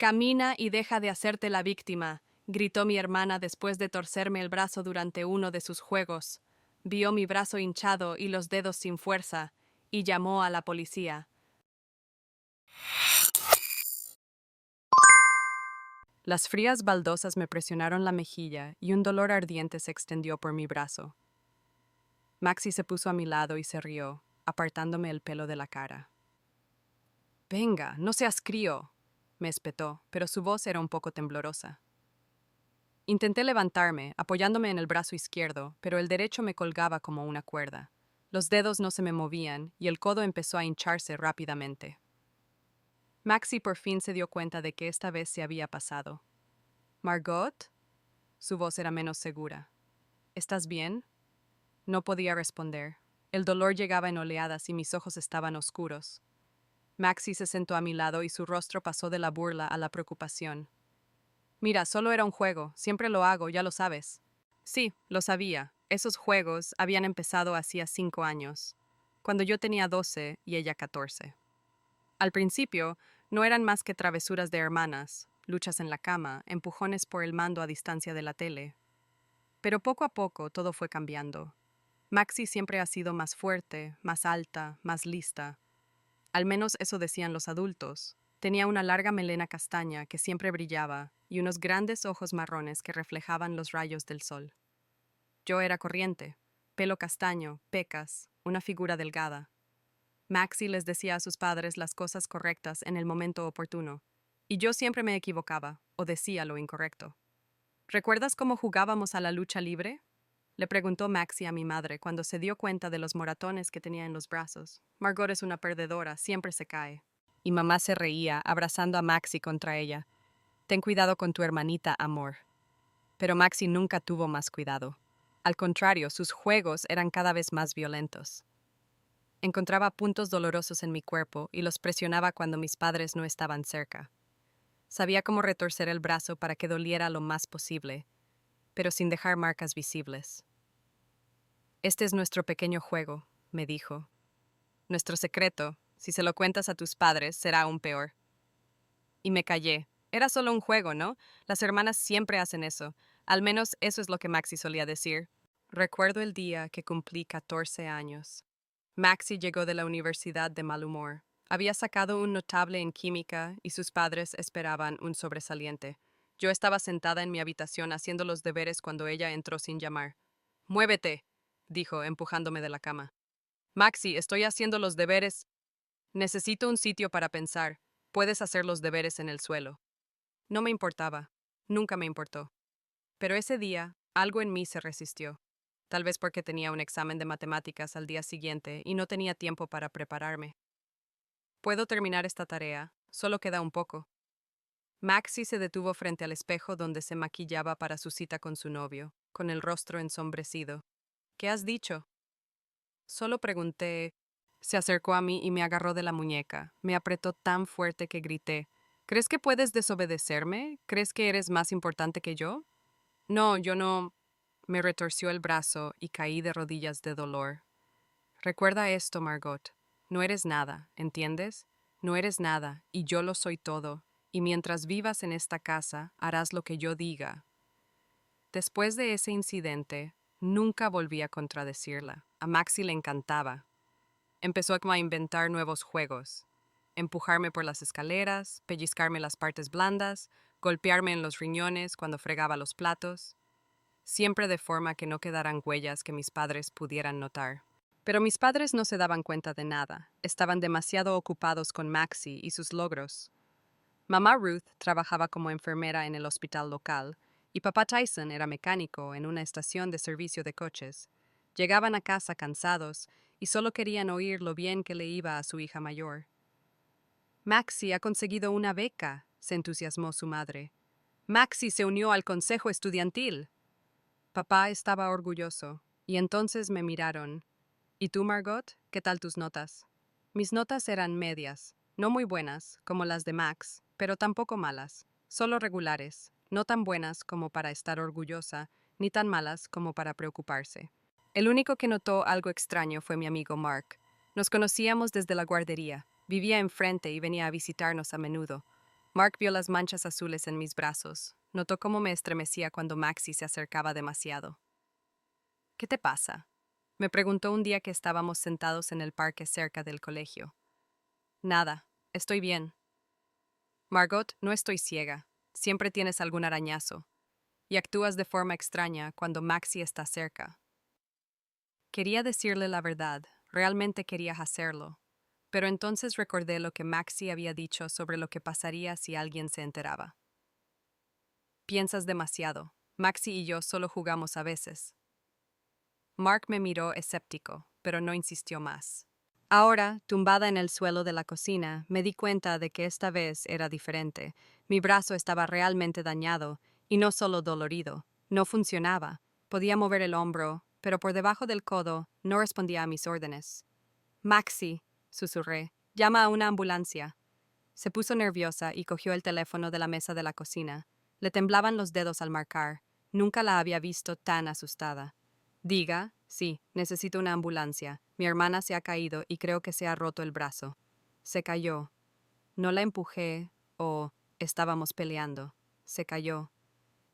Camina y deja de hacerte la víctima, gritó mi hermana después de torcerme el brazo durante uno de sus juegos. Vio mi brazo hinchado y los dedos sin fuerza, y llamó a la policía. Las frías baldosas me presionaron la mejilla y un dolor ardiente se extendió por mi brazo. Maxi se puso a mi lado y se rió, apartándome el pelo de la cara. «Venga, no seas crío», me espetó, pero su voz era un poco temblorosa. Intenté levantarme, apoyándome en el brazo izquierdo, pero el derecho me colgaba como una cuerda. Los dedos no se me movían y el codo empezó a hincharse rápidamente. Maxi por fin se dio cuenta de que esta vez se había pasado. «¿Margot?» Su voz era menos segura. «¿Estás bien?» No podía responder. El dolor llegaba en oleadas y mis ojos estaban oscuros. Maxi se sentó a mi lado y su rostro pasó de la burla a la preocupación. «Mira, solo era un juego. Siempre lo hago, ya lo sabes». Sí, lo sabía. Esos juegos habían empezado hacía 5 años, cuando yo tenía 12 y ella 14. Al principio, no eran más que travesuras de hermanas, luchas en la cama, empujones por el mando a distancia de la tele. Pero poco a poco todo fue cambiando. Maxi siempre ha sido más fuerte, más alta, más lista. Al menos eso decían los adultos. Tenía una larga melena castaña que siempre brillaba y unos grandes ojos marrones que reflejaban los rayos del sol. Yo era corriente, pelo castaño, pecas, una figura delgada. Maxi les decía a sus padres las cosas correctas en el momento oportuno, y yo siempre me equivocaba o decía lo incorrecto. ¿Recuerdas cómo jugábamos a la lucha libre?, le preguntó Maxi a mi madre cuando se dio cuenta de los moratones que tenía en los brazos. Margot es una perdedora, siempre se cae. Y mamá se reía, abrazando a Maxi contra ella. Ten cuidado con tu hermanita, amor. Pero Maxi nunca tuvo más cuidado. Al contrario, sus juegos eran cada vez más violentos. Encontraba puntos dolorosos en mi cuerpo y los presionaba cuando mis padres no estaban cerca. Sabía cómo retorcer el brazo para que doliera lo más posible, pero sin dejar marcas visibles. «Este es nuestro pequeño juego», me dijo. «Nuestro secreto, si se lo cuentas a tus padres, será aún peor». Y me callé. Era solo un juego, ¿no? Las hermanas siempre hacen eso. Al menos eso es lo que Maxi solía decir. Recuerdo el día que cumplí 14 años. Maxi llegó de la universidad de mal humor. Había sacado un notable en química y sus padres esperaban un sobresaliente. Yo estaba sentada en mi habitación haciendo los deberes cuando ella entró sin llamar. «Muévete», dijo, empujándome de la cama. «Maxi, estoy haciendo los deberes. Necesito un sitio para pensar. Puedes hacer los deberes en el suelo». No me importaba. Nunca me importó. Pero ese día, algo en mí se resistió. Tal vez porque tenía un examen de matemáticas al día siguiente y no tenía tiempo para prepararme. «Puedo terminar esta tarea. Solo queda un poco». Maxi se detuvo frente al espejo donde se maquillaba para su cita con su novio, con el rostro ensombrecido. «¿Qué has dicho?». Solo pregunté. Se acercó a mí y me agarró de la muñeca. Me apretó tan fuerte que grité. «¿Crees que puedes desobedecerme? ¿Crees que eres más importante que yo?». «No, yo no». Me retorció el brazo y caí de rodillas de dolor. «Recuerda esto, Margot. No eres nada, ¿entiendes? No eres nada, y yo lo soy todo. Y mientras vivas en esta casa, harás lo que yo diga». Después de ese incidente, nunca volví a contradecirla. A Maxi le encantaba. Empezó a inventar nuevos juegos. Empujarme por las escaleras, pellizcarme las partes blandas, golpearme en los riñones cuando fregaba los platos. Siempre de forma que no quedaran huellas que mis padres pudieran notar. Pero mis padres no se daban cuenta de nada. Estaban demasiado ocupados con Maxi y sus logros. Mamá Ruth trabajaba como enfermera en el hospital local y papá Tyson era mecánico en una estación de servicio de coches. Llegaban a casa cansados y solo querían oír lo bien que le iba a su hija mayor. «Maxi ha conseguido una beca», se entusiasmó su madre. «Maxi se unió al consejo estudiantil». Papá estaba orgulloso, y entonces me miraron. «¿Y tú, Margot? ¿Qué tal tus notas?». Mis notas eran medias, no muy buenas, como las de Max, pero tampoco malas, solo regulares, no tan buenas como para estar orgullosa, ni tan malas como para preocuparse. El único que notó algo extraño fue mi amigo Mark. Nos conocíamos desde la guardería, vivía enfrente y venía a visitarnos a menudo. Mark vio las manchas azules en mis brazos. Notó cómo me estremecía cuando Maxi se acercaba demasiado. ¿Qué te pasa? Me preguntó un día que estábamos sentados en el parque cerca del colegio. Nada, estoy bien. Margot, no estoy ciega. Siempre tienes algún arañazo. Y actúas de forma extraña cuando Maxi está cerca. Quería decirle la verdad, realmente quería hacerlo. Pero entonces recordé lo que Maxi había dicho sobre lo que pasaría si alguien se enteraba. Piensas demasiado. Maxi y yo solo jugamos a veces. Mark me miró escéptico, pero no insistió más. Ahora, tumbada en el suelo de la cocina, me di cuenta de que esta vez era diferente. Mi brazo estaba realmente dañado, y no solo dolorido. No funcionaba. Podía mover el hombro, pero por debajo del codo no respondía a mis órdenes. Maxi, susurré, llama a una ambulancia. Se puso nerviosa y cogió el teléfono de la mesa de la cocina. Le temblaban los dedos al marcar. Nunca la había visto tan asustada. Diga, sí, necesito una ambulancia. Mi hermana se ha caído y creo que se ha roto el brazo. Se cayó. No la empujé o estábamos peleando. Se cayó.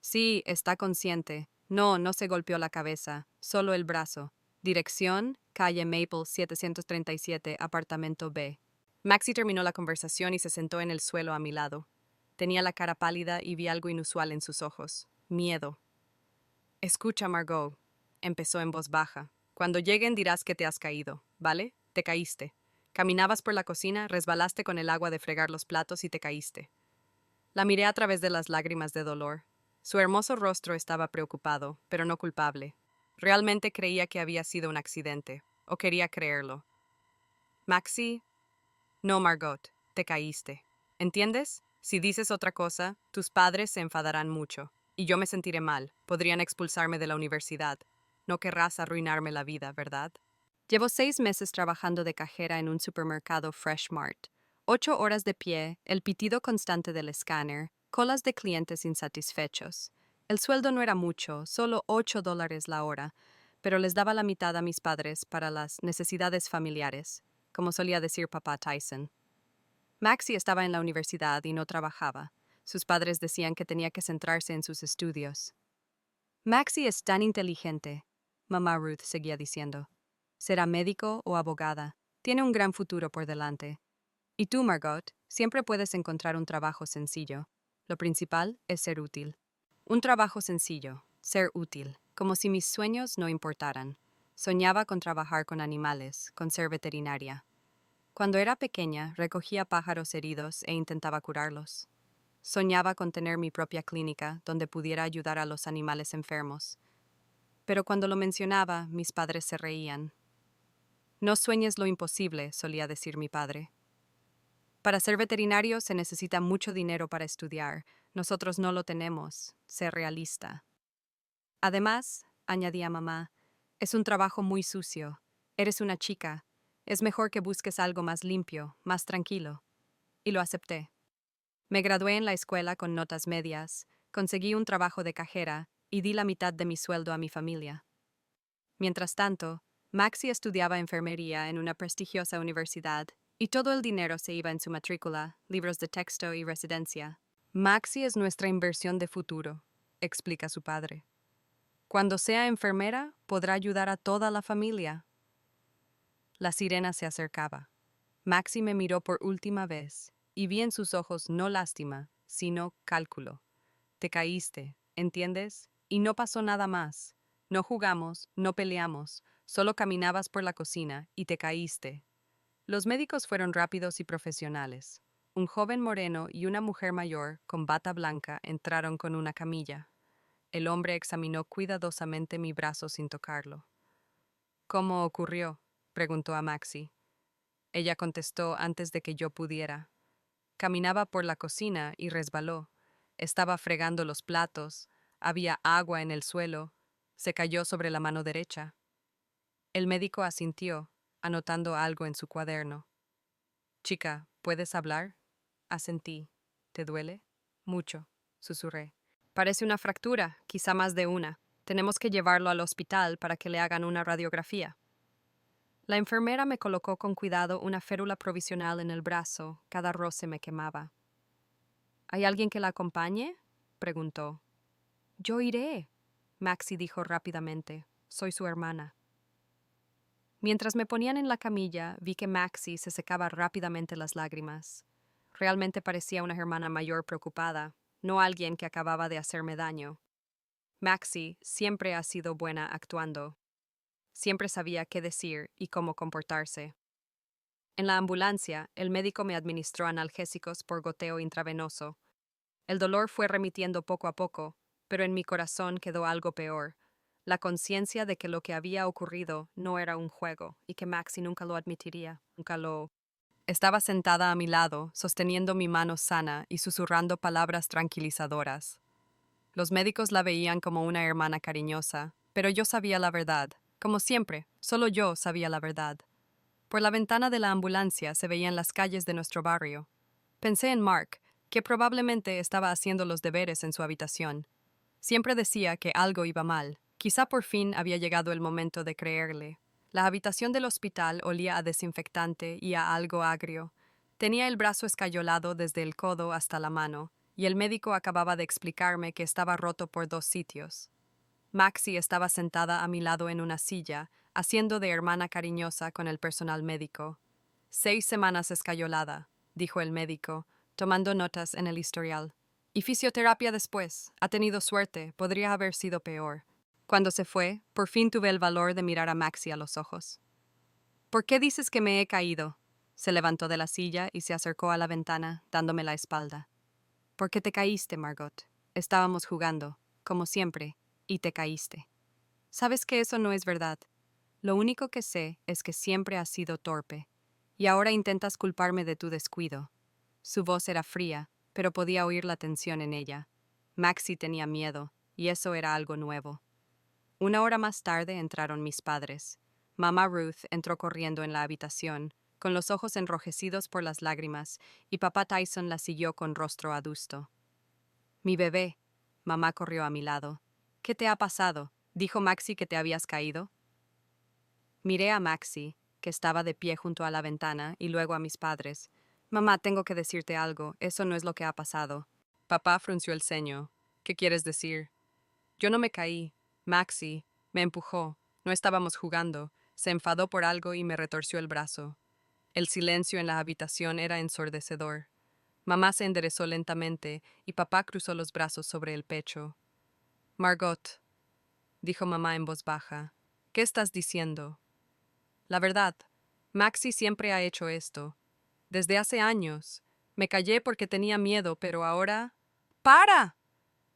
Sí, está consciente. No, no se golpeó la cabeza, solo el brazo. Dirección, calle Maple 737, apartamento B. Maxi terminó la conversación y se sentó en el suelo a mi lado. Tenía la cara pálida y vi algo inusual en sus ojos. Miedo. Escucha, Margot, empezó en voz baja. Cuando lleguen dirás que te has caído, ¿vale? Te caíste. Caminabas por la cocina, resbalaste con el agua de fregar los platos y te caíste. La miré a través de las lágrimas de dolor. Su hermoso rostro estaba preocupado, pero no culpable. Realmente creía que había sido un accidente, o quería creerlo. Maxi, no, Margot, te caíste. ¿Entiendes? Si dices otra cosa, tus padres se enfadarán mucho, y yo me sentiré mal. Podrían expulsarme de la universidad. No querrás arruinarme la vida, ¿verdad? Llevo 6 meses trabajando de cajera en un supermercado Fresh Mart. 8 horas de pie, el pitido constante del escáner, colas de clientes insatisfechos. El sueldo no era mucho, solo $8 la hora, pero les daba la mitad a mis padres para las necesidades familiares, como solía decir papá Tyson. Maxi estaba en la universidad y no trabajaba. Sus padres decían que tenía que centrarse en sus estudios. Maxi es tan inteligente, mamá Ruth seguía diciendo. Será médico o abogada. Tiene un gran futuro por delante. Y tú, Margot, siempre puedes encontrar un trabajo sencillo. Lo principal es ser útil. Un trabajo sencillo, ser útil, como si mis sueños no importaran. Soñaba con trabajar con animales, con ser veterinaria. Cuando era pequeña, recogía pájaros heridos e intentaba curarlos. Soñaba con tener mi propia clínica donde pudiera ayudar a los animales enfermos. Pero cuando lo mencionaba, mis padres se reían. No sueñes lo imposible, solía decir mi padre. Para ser veterinario se necesita mucho dinero para estudiar. Nosotros no lo tenemos. Sé realista. Además, añadía mamá, es un trabajo muy sucio. Eres una chica. Es mejor que busques algo más limpio, más tranquilo. Y lo acepté. Me gradué en la escuela con notas medias, conseguí un trabajo de cajera y di la mitad de mi sueldo a mi familia. Mientras tanto, Maxi estudiaba enfermería en una prestigiosa universidad y todo el dinero se iba en su matrícula, libros de texto y residencia. Maxi es nuestra inversión de futuro, explica su padre. Cuando sea enfermera, podrá ayudar a toda la familia. La sirena se acercaba. Maxi me miró por última vez y vi en sus ojos no lástima, sino cálculo. Te caíste, ¿entiendes? Y no pasó nada más. No jugamos, no peleamos, solo caminabas por la cocina y te caíste. Los médicos fueron rápidos y profesionales. Un joven moreno y una mujer mayor, con bata blanca, entraron con una camilla. El hombre examinó cuidadosamente mi brazo sin tocarlo. ¿Cómo ocurrió?, preguntó a Maxi. Ella contestó antes de que yo pudiera. Caminaba por la cocina y resbaló. Estaba fregando los platos. Había agua en el suelo. Se cayó sobre la mano derecha. El médico asintió, anotando algo en su cuaderno. Chica, ¿puedes hablar? Asentí. ¿Te duele? Mucho, susurré. Parece una fractura, quizá más de una. Tenemos que llevarlo al hospital para que le hagan una radiografía. La enfermera me colocó con cuidado una férula provisional en el brazo. Cada roce me quemaba. ¿Hay alguien que la acompañe? Preguntó. Yo iré, Maxi dijo rápidamente. Soy su hermana. Mientras me ponían en la camilla, vi que Maxi se secaba rápidamente las lágrimas. Realmente parecía una hermana mayor preocupada, no alguien que acababa de hacerme daño. Maxi siempre ha sido buena actuando. Siempre sabía qué decir y cómo comportarse. En la ambulancia, el médico me administró analgésicos por goteo intravenoso. El dolor fue remitiendo poco a poco, pero en mi corazón quedó algo peor, la conciencia de que lo que había ocurrido no era un juego y que Maxi nunca lo admitiría, nunca lo... Estaba sentada a mi lado, sosteniendo mi mano sana y susurrando palabras tranquilizadoras. Los médicos la veían como una hermana cariñosa, pero yo sabía la verdad. Como siempre, solo yo sabía la verdad. Por la ventana de la ambulancia se veían las calles de nuestro barrio. Pensé en Mark, que probablemente estaba haciendo los deberes en su habitación. Siempre decía que algo iba mal. Quizá por fin había llegado el momento de creerle. La habitación del hospital olía a desinfectante y a algo agrio. Tenía el brazo escayolado desde el codo hasta la mano, y el médico acababa de explicarme que estaba roto por 2 sitios. Maxi estaba sentada a mi lado en una silla, haciendo de hermana cariñosa con el personal médico. 6 semanas escayolada, dijo el médico, tomando notas en el historial. Y fisioterapia después. Ha tenido suerte, podría haber sido peor. Cuando se fue, por fin tuve el valor de mirar a Maxi a los ojos. ¿Por qué dices que me he caído? Se levantó de la silla y se acercó a la ventana, dándome la espalda. ¿Por qué te caíste, Margot? Estábamos jugando, como siempre, y te caíste. Sabes que eso no es verdad. Lo único que sé es que siempre has sido torpe, y ahora intentas culparme de tu descuido. Su voz era fría, pero podía oír la tensión en ella. Maxi tenía miedo, y eso era algo nuevo. 1 hora más tarde entraron mis padres. Mamá Ruth entró corriendo en la habitación, con los ojos enrojecidos por las lágrimas, y papá Tyson la siguió con rostro adusto. Mi bebé. Mamá corrió a mi lado. ¿Qué te ha pasado? ¿Dijo Maxi que te habías caído? Miré a Maxi, que estaba de pie junto a la ventana, y luego a mis padres. Mamá, tengo que decirte algo. Eso no es lo que ha pasado. Papá frunció el ceño. ¿Qué quieres decir? Yo no me caí. Maxi me empujó. No estábamos jugando. Se enfadó por algo y me retorció el brazo. El silencio en la habitación era ensordecedor. Mamá se enderezó lentamente y papá cruzó los brazos sobre el pecho. Margot, dijo mamá en voz baja, ¿qué estás diciendo? La verdad, Maxi siempre ha hecho esto. Desde hace años. Me callé porque tenía miedo, pero ahora... ¡Para!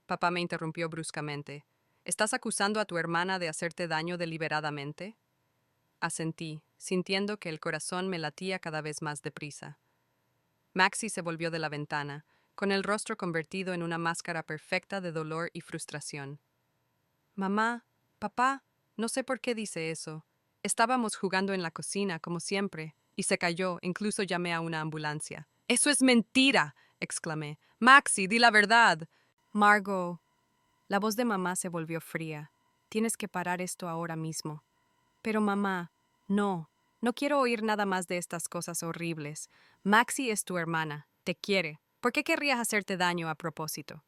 Papá me interrumpió bruscamente. ¿Estás acusando a tu hermana de hacerte daño deliberadamente? Asentí, sintiendo que el corazón me latía cada vez más deprisa. Maxi se volvió de la ventana, con el rostro convertido en una máscara perfecta de dolor y frustración. Mamá, papá, no sé por qué dice eso. Estábamos jugando en la cocina, como siempre, y se cayó, incluso llamé a una ambulancia. ¡Eso es mentira! Exclamé. Maxi, di la verdad. Margot. La voz de mamá se volvió fría. Tienes que parar esto ahora mismo. Pero mamá, no. No quiero oír nada más de estas cosas horribles. Maxi es tu hermana. Te quiere. ¿Por qué querrías hacerte daño a propósito?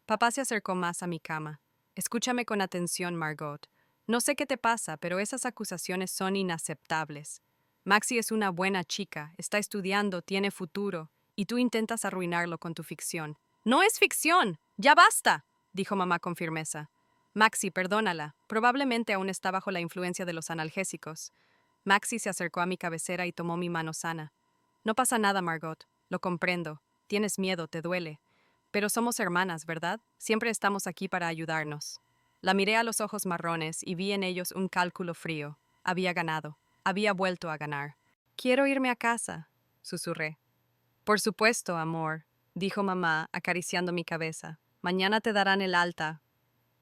Papá se acercó más a mi cama. Escúchame con atención, Margot. No sé qué te pasa, pero esas acusaciones son inaceptables. Maxi es una buena chica, está estudiando, tiene futuro, y tú intentas arruinarlo con tu ficción. ¡No es ficción! ¡Ya basta!, dijo mamá con firmeza. Maxi, perdónala. Probablemente aún está bajo la influencia de los analgésicos. Maxi se acercó a mi cabecera y tomó mi mano sana. No pasa nada, Margot. Lo comprendo. Tienes miedo, te duele. Pero somos hermanas, ¿verdad? Siempre estamos aquí para ayudarnos. La miré a los ojos marrones y vi en ellos un cálculo frío. Había ganado. Había vuelto a ganar. Quiero irme a casa, susurré. Por supuesto, amor, dijo mamá, acariciando mi cabeza. Mañana te darán el alta.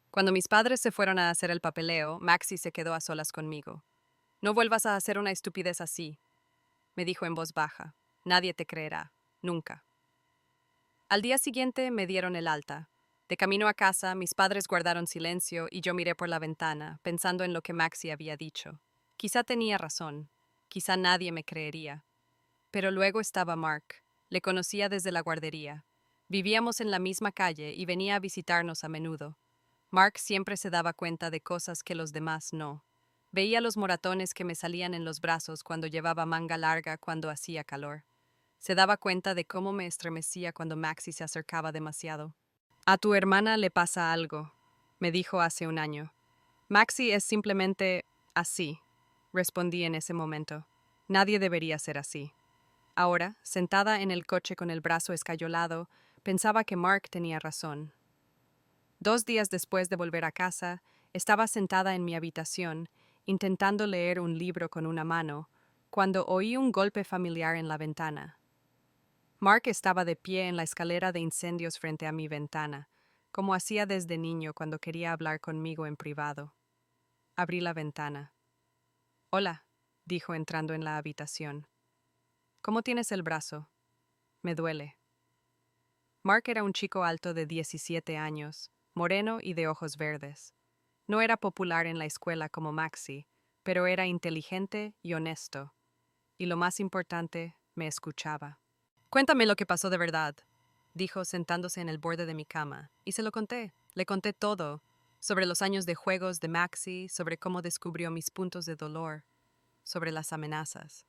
Cuando mis padres se fueron a hacer el papeleo, Maxi se quedó a solas conmigo. No vuelvas a hacer una estupidez así, me dijo en voz baja. Nadie te creerá. Nunca. Al día siguiente me dieron el alta. De camino a casa, mis padres guardaron silencio y yo miré por la ventana, pensando en lo que Maxi había dicho. Quizá tenía razón. Quizá nadie me creería. Pero luego estaba Mark. Le conocía desde la guardería. Vivíamos en la misma calle y venía a visitarnos a menudo. Mark siempre se daba cuenta de cosas que los demás no. Veía los moratones que me salían en los brazos cuando llevaba manga larga cuando hacía calor. Se daba cuenta de cómo me estremecía cuando Maxi se acercaba demasiado. A tu hermana le pasa algo, me dijo hace un año. Maxi es simplemente así, respondí en ese momento. Nadie debería ser así. Ahora, sentada en el coche con el brazo escayolado, pensaba que Mark tenía razón. 2 días después de volver a casa, estaba sentada en mi habitación, intentando leer un libro con una mano, cuando oí un golpe familiar en la ventana. Mark estaba de pie en la escalera de incendios frente a mi ventana, como hacía desde niño cuando quería hablar conmigo en privado. Abrí la ventana. Hola, dijo entrando en la habitación. ¿Cómo tienes el brazo? Me duele. Mark era un chico alto de 17 años, moreno y de ojos verdes. No era popular en la escuela como Maxi, pero era inteligente y honesto. Y lo más importante, me escuchaba. Cuéntame lo que pasó de verdad, dijo sentándose en el borde de mi cama, y se lo conté. Le conté todo, sobre los años de juegos de Maxi, sobre cómo descubrió mis puntos de dolor, sobre las amenazas,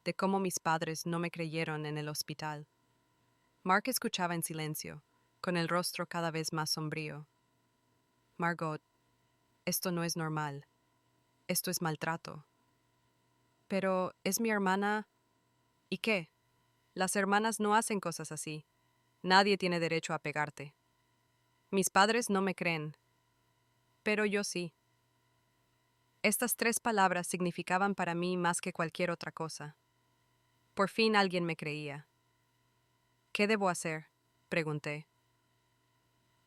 de cómo mis padres no me creyeron en el hospital. Mark escuchaba en silencio, con el rostro cada vez más sombrío. Margot, esto no es normal. Esto es maltrato. Pero es mi hermana. ¿Y qué? Las hermanas no hacen cosas así. Nadie tiene derecho a pegarte. Mis padres no me creen, pero yo sí. Estas 3 palabras significaban para mí más que cualquier otra cosa. Por fin alguien me creía. ¿Qué debo hacer?, pregunté.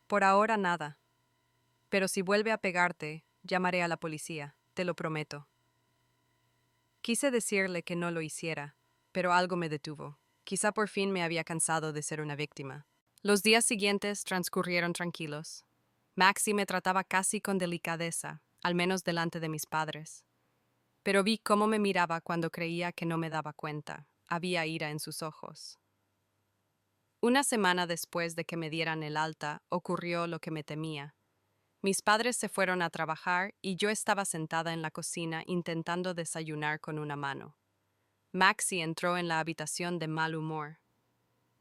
Por ahora nada. Pero si vuelve a pegarte, llamaré a la policía, te lo prometo. Quise decirle que no lo hiciera, pero algo me detuvo. Quizá por fin me había cansado de ser una víctima. Los días siguientes transcurrieron tranquilos. Maxi me trataba casi con delicadeza, al menos delante de mis padres. Pero vi cómo me miraba cuando creía que no me daba cuenta. Había ira en sus ojos. Una semana después de que me dieran el alta, ocurrió lo que me temía. Mis padres se fueron a trabajar y yo estaba sentada en la cocina intentando desayunar con una mano. Maxi entró en la habitación de mal humor.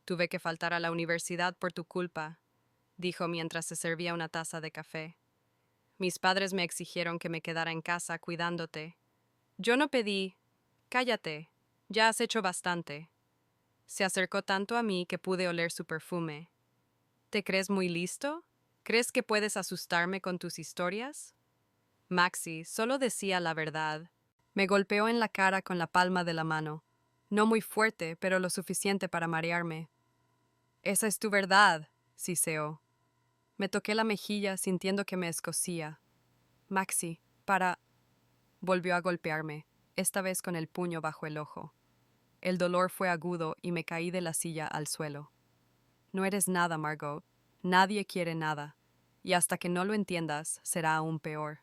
Tuve que faltar a la universidad por tu culpa, dijo mientras se servía una taza de café. Mis padres me exigieron que me quedara en casa cuidándote. Yo no pedí. Cállate, ya has hecho bastante. Se acercó tanto a mí que pude oler su perfume. ¿Te crees muy listo? ¿Crees que puedes asustarme con tus historias? Maxi solo decía la verdad. Me golpeó en la cara con la palma de la mano. No muy fuerte, pero lo suficiente para marearme. Esa es tu verdad, siseó. Me toqué la mejilla sintiendo que me escocía. Maxi, para... Volvió a golpearme, esta vez con el puño bajo el ojo. El dolor fue agudo y me caí de la silla al suelo. No eres nada, Margot. Nadie quiere nada. Y hasta que no lo entiendas, será aún peor.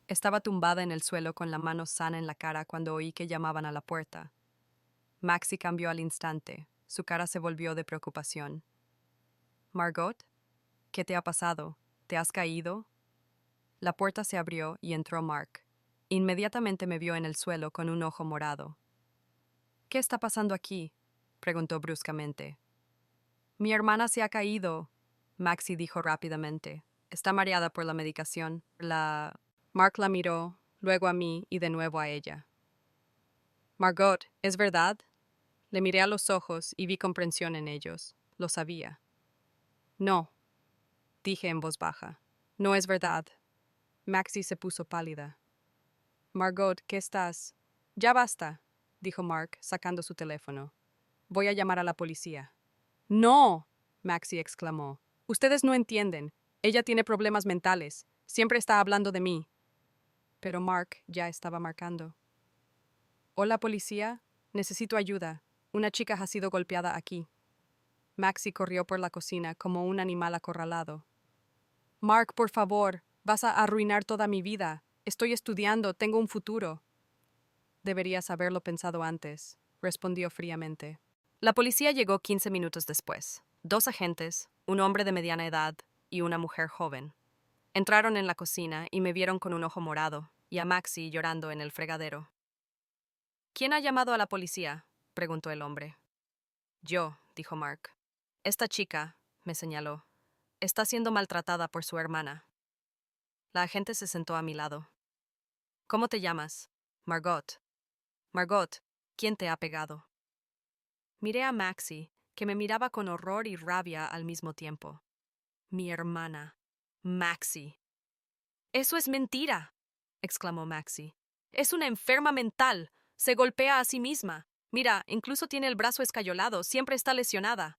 Estaba tumbada en el suelo con la mano sana en la cara cuando oí que llamaban a la puerta. Maxi cambió al instante. Su cara se volvió de preocupación. «Margot, ¿qué te ha pasado? ¿Te has caído?» La puerta se abrió y entró Mark. Inmediatamente me vio en el suelo con un ojo morado. «¿Qué está pasando aquí?», preguntó bruscamente. «Mi hermana se ha caído», Maxi dijo rápidamente. «Está mareada por la medicación. Mark la miró, luego a mí y de nuevo a ella. «Margot, ¿es verdad?» Le miré a los ojos y vi comprensión en ellos. Lo sabía. «No», dije en voz baja. «No es verdad». Maxi se puso pálida. «Margot, ¿qué estás?» «Ya basta», dijo Mark, sacando su teléfono. «Voy a llamar a la policía». «No», Maxi exclamó. «Ustedes no entienden. Ella tiene problemas mentales. Siempre está hablando de mí». Pero Mark ya estaba marcando. «Hola, policía. Necesito ayuda. Una chica ha sido golpeada aquí». Maxi corrió por la cocina como un animal acorralado. «Mark, por favor. Vas a arruinar toda mi vida. Estoy estudiando. Tengo un futuro». «Deberías haberlo pensado antes», respondió fríamente. La policía llegó 15 minutos después. 2 agentes, un hombre de mediana edad y una mujer joven. Entraron en la cocina y me vieron con un ojo morado y a Maxi llorando en el fregadero. ¿Quién ha llamado a la policía?, preguntó el hombre. Yo, dijo Mark. Esta chica, me señaló, está siendo maltratada por su hermana. La agente se sentó a mi lado. ¿Cómo te llamas? Margot. Margot, ¿quién te ha pegado? Miré a Maxi, que me miraba con horror y rabia al mismo tiempo. Mi hermana. Maxi. Eso es mentira, exclamó Maxi. Es una enferma mental. Se golpea a sí misma. Mira, incluso tiene el brazo escayolado. Siempre está lesionada.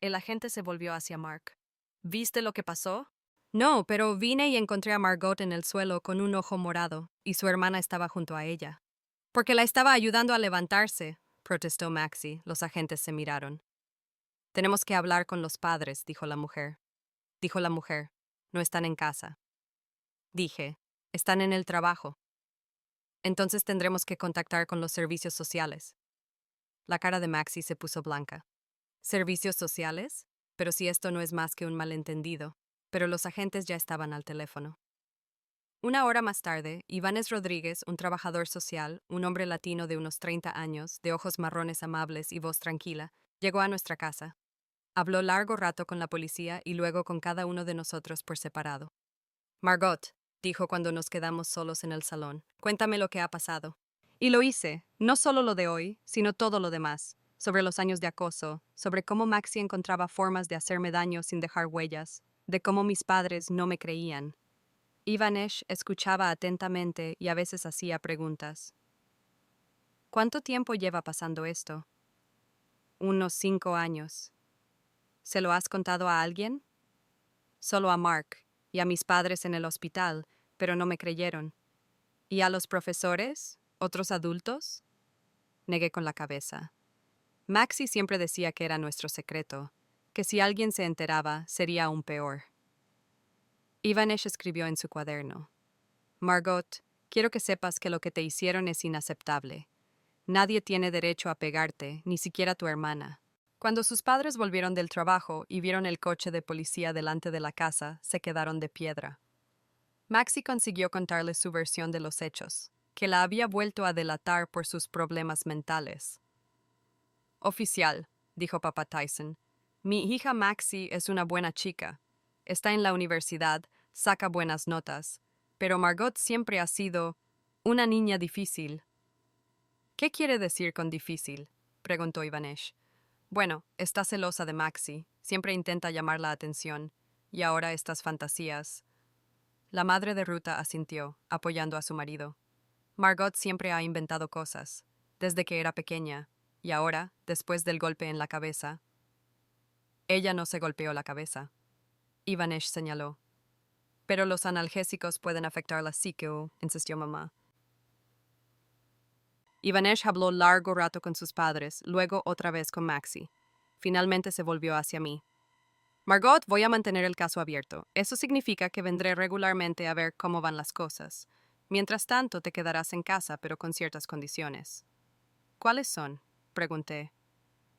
El agente se volvió hacia Mark. ¿Viste lo que pasó? No, pero vine y encontré a Margot en el suelo con un ojo morado, y su hermana estaba junto a ella. Porque la estaba ayudando a levantarse, protestó Maxi. Los agentes se miraron. Tenemos que hablar con los padres, dijo la mujer. No están en casa. Dije, están en el trabajo. Entonces tendremos que contactar con los servicios sociales. La cara de Maxi se puso blanca. ¿Servicios sociales? Pero si esto no es más que un malentendido. Pero los agentes ya estaban al teléfono. Una hora más tarde, Ivanes Rodríguez, un trabajador social, un hombre latino de unos 30 años, de ojos marrones amables y voz tranquila, llegó a nuestra casa. Habló largo rato con la policía y luego con cada uno de nosotros por separado. Margot, dijo cuando nos quedamos solos en el salón, cuéntame lo que ha pasado. Y lo hice, no solo lo de hoy, sino todo lo demás, sobre los años de acoso, sobre cómo Maxi encontraba formas de hacerme daño sin dejar huellas, de cómo mis padres no me creían. Ivanesh escuchaba atentamente y a veces hacía preguntas. ¿Cuánto tiempo lleva pasando esto? Unos 5 años. ¿Se lo has contado a alguien? Solo a Mark y a mis padres en el hospital, pero no me creyeron. ¿Y a los profesores? ¿Otros adultos? Negué con la cabeza. Maxi siempre decía que era nuestro secreto, que si alguien se enteraba, sería aún peor. Ivanesh escribió en su cuaderno. Margot, quiero que sepas que lo que te hicieron es inaceptable. Nadie tiene derecho a pegarte, ni siquiera tu hermana. Cuando sus padres volvieron del trabajo y vieron el coche de policía delante de la casa, se quedaron de piedra. Maxi consiguió contarles su versión de los hechos, que la había vuelto a delatar por sus problemas mentales. Oficial, dijo Papá Tyson, mi hija Maxi es una buena chica. Está en la universidad, saca buenas notas, pero Margot siempre ha sido una niña difícil. ¿Qué quiere decir con difícil?, preguntó Ivanesh. Bueno, está celosa de Maxi, siempre intenta llamar la atención, y ahora estas fantasías. La madre de Ruta asintió, apoyando a su marido. Margot siempre ha inventado cosas, desde que era pequeña, y ahora, después del golpe en la cabeza. Ella no se golpeó la cabeza. Ivanesh señaló. Pero los analgésicos pueden afectar la psique, insistió mamá. Ivanesh habló largo rato con sus padres, luego otra vez con Maxi. Finalmente se volvió hacia mí. Margot, voy a mantener el caso abierto. Eso significa que vendré regularmente a ver cómo van las cosas. Mientras tanto, te quedarás en casa, pero con ciertas condiciones. ¿Cuáles son?, pregunté.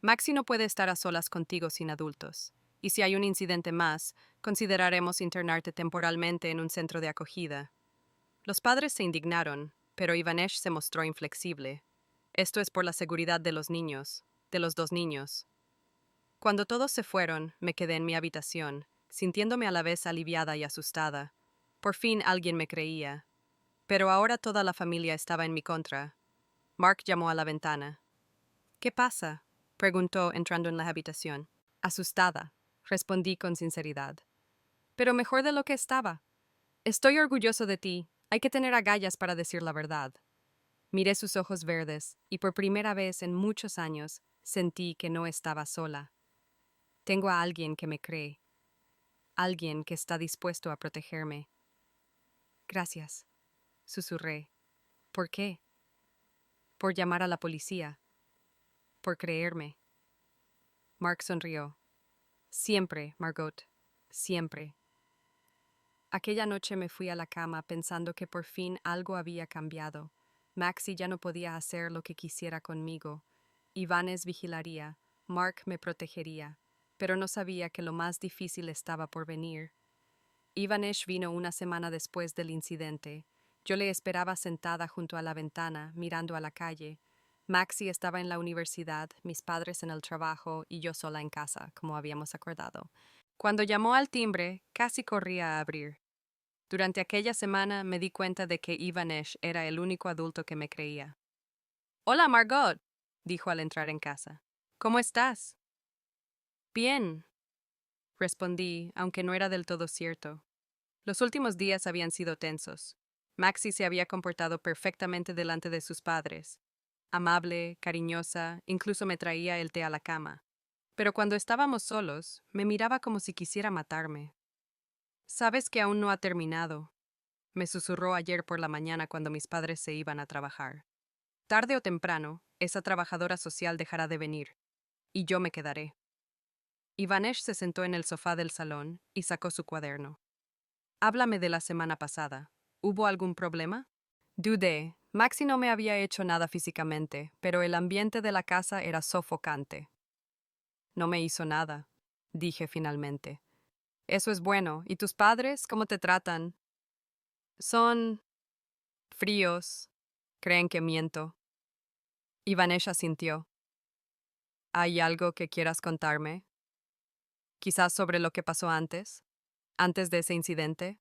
Maxi no puede estar a solas contigo sin adultos. Y si hay un incidente más, consideraremos internarte temporalmente en un centro de acogida. Los padres se indignaron, pero Ivanesh se mostró inflexible. Esto es por la seguridad de los niños, de los 2 niños. Cuando todos se fueron, me quedé en mi habitación, sintiéndome a la vez aliviada y asustada. Por fin alguien me creía. Pero ahora toda la familia estaba en mi contra. Mark llamó a la ventana. ¿Qué pasa?, preguntó entrando en la habitación. Asustada, respondí con sinceridad. Pero mejor de lo que estaba. Estoy orgulloso de ti. Hay que tener agallas para decir la verdad. Miré sus ojos verdes y por primera vez en muchos años sentí que no estaba sola. Tengo a alguien que me cree. Alguien que está dispuesto a protegerme. Gracias, susurré. ¿Por qué? Por llamar a la policía. Por creerme. Mark sonrió. Siempre, Margot. Siempre. Aquella noche me fui a la cama pensando que por fin algo había cambiado. Maxi ya no podía hacer lo que quisiera conmigo. Ivanes vigilaría. Mark me protegería. pero no sabía que lo más difícil estaba por venir. Ivanesh vino una semana después del incidente. Yo le esperaba sentada junto a la ventana, mirando a la calle. Maxi estaba en la universidad, mis padres en el trabajo y yo sola en casa, como habíamos acordado. Cuando llamó al timbre, casi corría a abrir. Durante aquella semana me di cuenta de que Ivanesh era el único adulto que me creía. «Hola, Margot», dijo al entrar en casa. «¿Cómo estás?» «Bien», respondí, aunque no era del todo cierto. Los últimos días habían sido tensos. Maxi se había comportado perfectamente delante de sus padres. Amable, cariñosa, incluso me traía el té a la cama. Pero cuando estábamos solos, me miraba como si quisiera matarme. «Sabes que aún no ha terminado», me susurró ayer por la mañana cuando mis padres se iban a trabajar. «Tarde o temprano, esa trabajadora social dejará de venir, y yo me quedaré». Ivanesh se sentó en el sofá del salón y sacó su cuaderno. «Háblame de la semana pasada. ¿Hubo algún problema?» Dudé. Maxi no me había hecho nada físicamente, pero el ambiente de la casa era sofocante. «No me hizo nada», dije finalmente. «Eso es bueno. ¿Y tus padres? ¿Cómo te tratan?» «Son fríos. Creen que miento». Ivanesh asintió. «¿Hay algo que quieras contarme? Quizás sobre lo que pasó antes de ese incidente».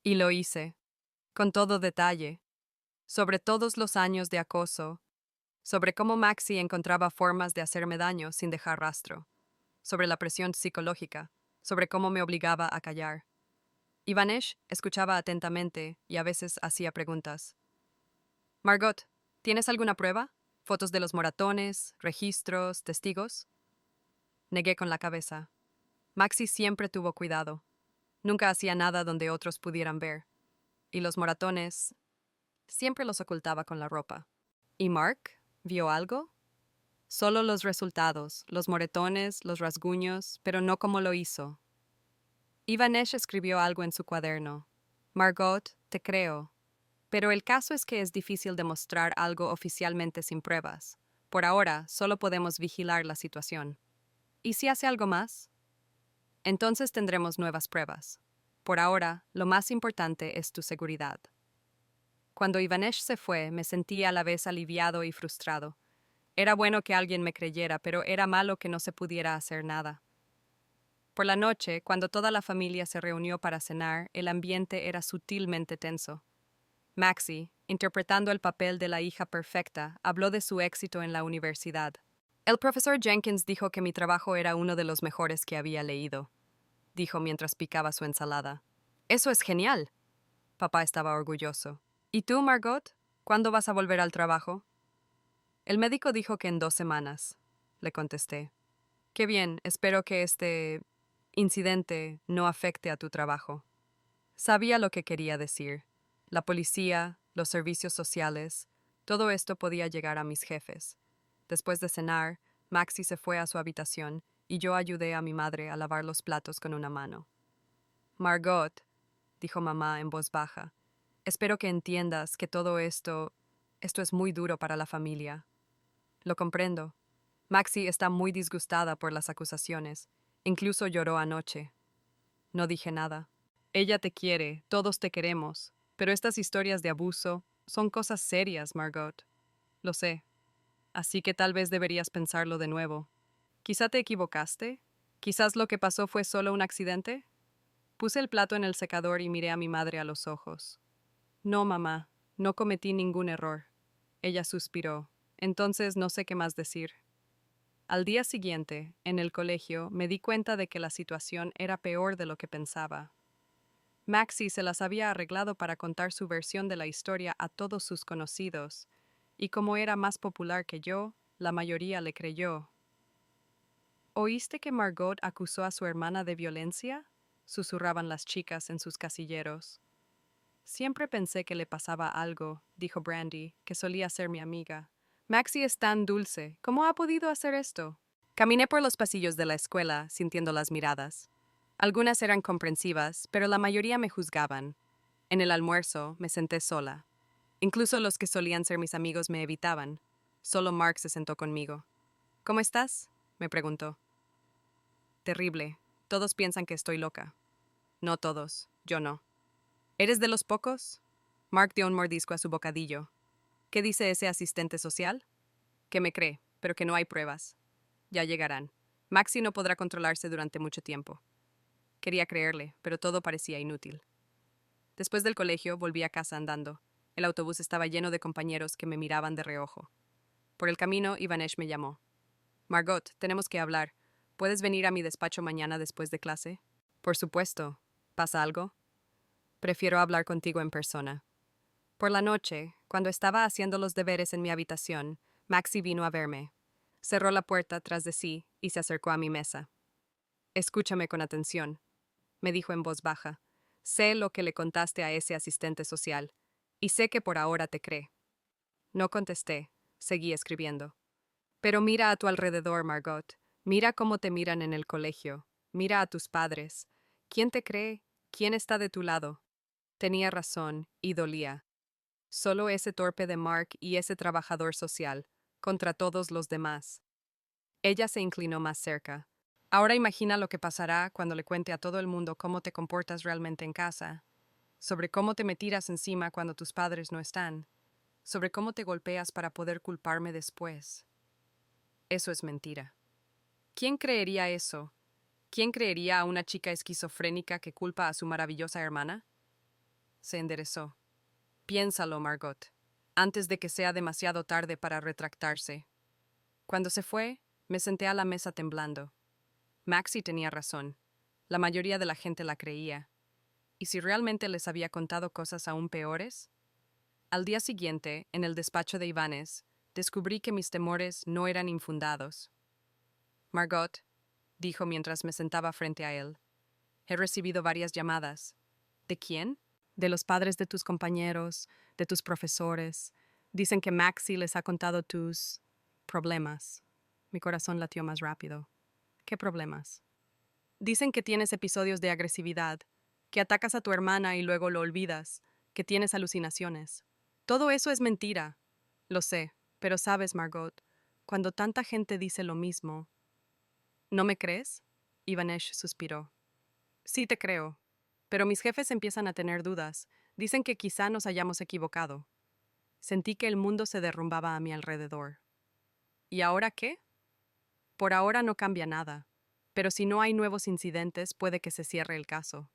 Y lo hice, con todo detalle, sobre todos los años de acoso, sobre cómo Maxi encontraba formas de hacerme daño sin dejar rastro, sobre la presión psicológica, sobre cómo me obligaba a callar. Ivanesh escuchaba atentamente y a veces hacía preguntas. «Margot, ¿tienes alguna prueba? ¿Fotos de los moratones, registros, testigos?» Negué con la cabeza. Maxi siempre tuvo cuidado. Nunca hacía nada donde otros pudieran ver. Y los moratones siempre los ocultaba con la ropa. ¿Y Mark? ¿Vio algo? Solo los resultados, los moretones, los rasguños, pero no cómo lo hizo. Ivanesh escribió algo en su cuaderno. «Margot, te creo. Pero el caso es que es difícil demostrar algo oficialmente sin pruebas. Por ahora, solo podemos vigilar la situación. ¿Y si hace algo más? Entonces tendremos nuevas pruebas. Por ahora, lo más importante es tu seguridad». Cuando Ivanesh se fue, me sentí a la vez aliviado y frustrado. Era bueno que alguien me creyera, pero era malo que no se pudiera hacer nada. Por la noche, cuando toda la familia se reunió para cenar, el ambiente era sutilmente tenso. Maxi, interpretando el papel de la hija perfecta, habló de su éxito en la universidad. «El profesor Jenkins dijo que mi trabajo era uno de los mejores que había leído», dijo mientras picaba su ensalada. «Eso es genial». Papá estaba orgulloso. «¿Y tú, Margot? ¿Cuándo vas a volver al trabajo?» «El médico dijo que en 2 semanas», le contesté. «Qué bien, espero que este incidente no afecte a tu trabajo». Sabía lo que quería decir. La policía, los servicios sociales, todo esto podía llegar a mis jefes. Después de cenar, Maxi se fue a su habitación y yo ayudé a mi madre a lavar los platos con una mano. «Margot», dijo mamá en voz baja, «espero que entiendas que todo esto es muy duro para la familia». «Lo comprendo. Maxi está muy disgustada por las acusaciones. Incluso lloró anoche». No dije nada. «Ella te quiere, todos te queremos, pero estas historias de abuso son cosas serias, Margot. Lo sé. Así que tal vez deberías pensarlo de nuevo. Quizá te equivocaste. Quizás lo que pasó fue solo un accidente». Puse el plato en el secador y miré a mi madre a los ojos. «No, mamá, no cometí ningún error». Ella suspiró. Entonces no sé qué más decir. Al día siguiente, en el colegio, me di cuenta de que la situación era peor de lo que pensaba. Maxi se las había arreglado para contar su versión de la historia a todos sus conocidos, y como era más popular que yo, la mayoría le creyó. «¿Oíste que Margot acusó a su hermana de violencia?», susurraban las chicas en sus casilleros. «Siempre pensé que le pasaba algo», dijo Brandy, que solía ser mi amiga. «Maxi es tan dulce. ¿Cómo ha podido hacer esto?» Caminé por los pasillos de la escuela, sintiendo las miradas. Algunas eran comprensivas, pero la mayoría me juzgaban. En el almuerzo me senté sola. Incluso los que solían ser mis amigos me evitaban. Solo Mark se sentó conmigo. «¿Cómo estás?», me preguntó. Terrible. Todos piensan que estoy loca. No todos, yo no. ¿Eres de los pocos? Mark dio un mordisco a su bocadillo. ¿Qué dice ese asistente social? Que me cree, pero que no hay pruebas. Ya llegarán. Maxi no podrá controlarse durante mucho tiempo. Quería creerle, pero todo parecía inútil. Después del colegio, volví a casa andando. El autobús estaba lleno de compañeros que me miraban de reojo. Por el camino, Ivanesh me llamó. Margot, tenemos que hablar. ¿Puedes venir a mi despacho mañana después de clase? Por supuesto. ¿Pasa algo? Prefiero hablar contigo en persona. Por la noche, cuando estaba haciendo los deberes en mi habitación, Maxi vino a verme. Cerró la puerta tras de sí y se acercó a mi mesa. Escúchame con atención, me dijo en voz baja. Sé lo que le contaste a ese asistente social, y sé que por ahora te cree. No contesté, seguí escribiendo. Pero mira a tu alrededor, Margot. Mira cómo te miran en el colegio. Mira a tus padres. ¿Quién te cree? ¿Quién está de tu lado? Tenía razón, y dolía. Solo ese torpe de Mark y ese trabajador social, contra todos los demás. Ella se inclinó más cerca. Ahora imagina lo que pasará cuando le cuente a todo el mundo cómo te comportas realmente en casa, sobre cómo te me tiras encima cuando tus padres no están, sobre cómo te golpeas para poder culparme después. Eso es mentira. ¿Quién creería eso? ¿Quién creería a una chica esquizofrénica que culpa a su maravillosa hermana? Se enderezó. Piénsalo, Margot, antes de que sea demasiado tarde para retractarse. Cuando se fue, me senté a la mesa temblando. Maxi tenía razón. La mayoría de la gente la creía. ¿Y si realmente les había contado cosas aún peores? Al día siguiente, en el despacho de Ivanes, descubrí que mis temores no eran infundados. Margot, dijo mientras me sentaba frente a él, he recibido varias llamadas. ¿De quién? De los padres de tus compañeros, de tus profesores. Dicen que Maxi les ha contado tus problemas. Mi corazón latió más rápido. ¿Qué problemas? Dicen que tienes episodios de agresividad, que atacas a tu hermana y luego lo olvidas, que tienes alucinaciones. Todo eso es mentira. Lo sé, pero sabes, Margot, cuando tanta gente dice lo mismo. ¿No me crees? Ivanesh suspiró. Sí te creo, pero mis jefes empiezan a tener dudas. Dicen que quizá nos hayamos equivocado. Sentí que el mundo se derrumbaba a mi alrededor. ¿Y ahora qué? Por ahora no cambia nada, pero si no hay nuevos incidentes puede que se cierre el caso.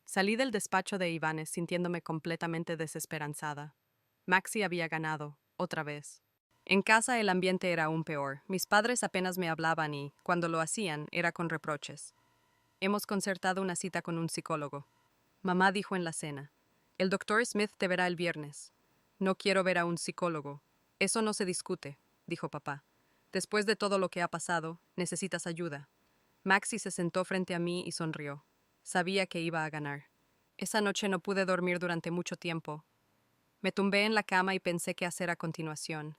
Salí del despacho de Ivanes sintiéndome completamente desesperanzada. Maxi había ganado, otra vez. En casa el ambiente era aún peor. Mis padres apenas me hablaban y, cuando lo hacían, era con reproches. Hemos concertado una cita con un psicólogo. Mamá dijo en la cena. El doctor Smith te verá el viernes. No quiero ver a un psicólogo. Eso no se discute, dijo papá. Después de todo lo que ha pasado, necesitas ayuda. Maxi se sentó frente a mí y sonrió. Sabía que iba a ganar. Esa noche no pude dormir durante mucho tiempo. Me tumbé en la cama y pensé qué hacer a continuación.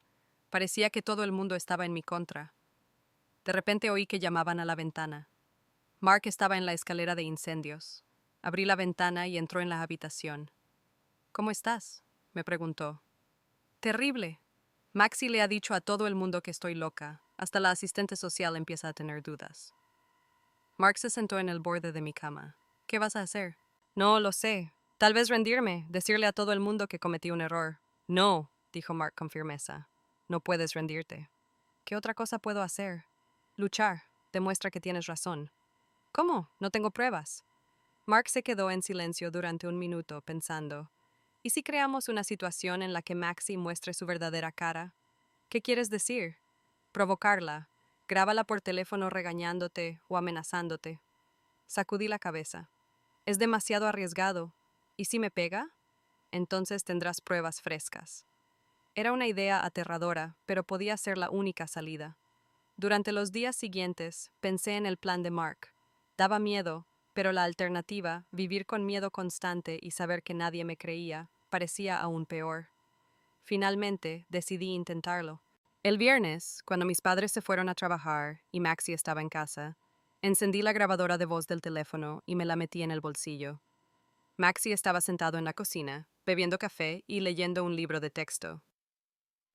Parecía que todo el mundo estaba en mi contra. De repente oí que llamaban a la ventana. Mark estaba en la escalera de incendios. Abrí la ventana y entró en la habitación. ¿Cómo estás?, me preguntó. Terrible. Maxi le ha dicho a todo el mundo que estoy loca. Hasta la asistente social empieza a tener dudas. Mark se sentó en el borde de mi cama. ¿Qué vas a hacer? No lo sé. Tal vez rendirme, decirle a todo el mundo que cometí un error. No, dijo Mark con firmeza. No puedes rendirte. ¿Qué otra cosa puedo hacer? Luchar. Demuestra que tienes razón. ¿Cómo? No tengo pruebas. Mark se quedó en silencio durante un minuto, pensando. ¿Y si creamos una situación en la que Maxi muestre su verdadera cara? ¿Qué quieres decir? Provocarla. Grábala por teléfono regañándote o amenazándote. Sacudí la cabeza. Es demasiado arriesgado. ¿Y si me pega? Entonces tendrás pruebas frescas. Era una idea aterradora, pero podía ser la única salida. Durante los días siguientes, pensé en el plan de Mark. Daba miedo, pero la alternativa, vivir con miedo constante y saber que nadie me creía, parecía aún peor. Finalmente, decidí intentarlo. El viernes, cuando mis padres se fueron a trabajar y Maxi estaba en casa, encendí la grabadora de voz del teléfono y me la metí en el bolsillo. Maxi estaba sentado en la cocina, bebiendo café y leyendo un libro de texto.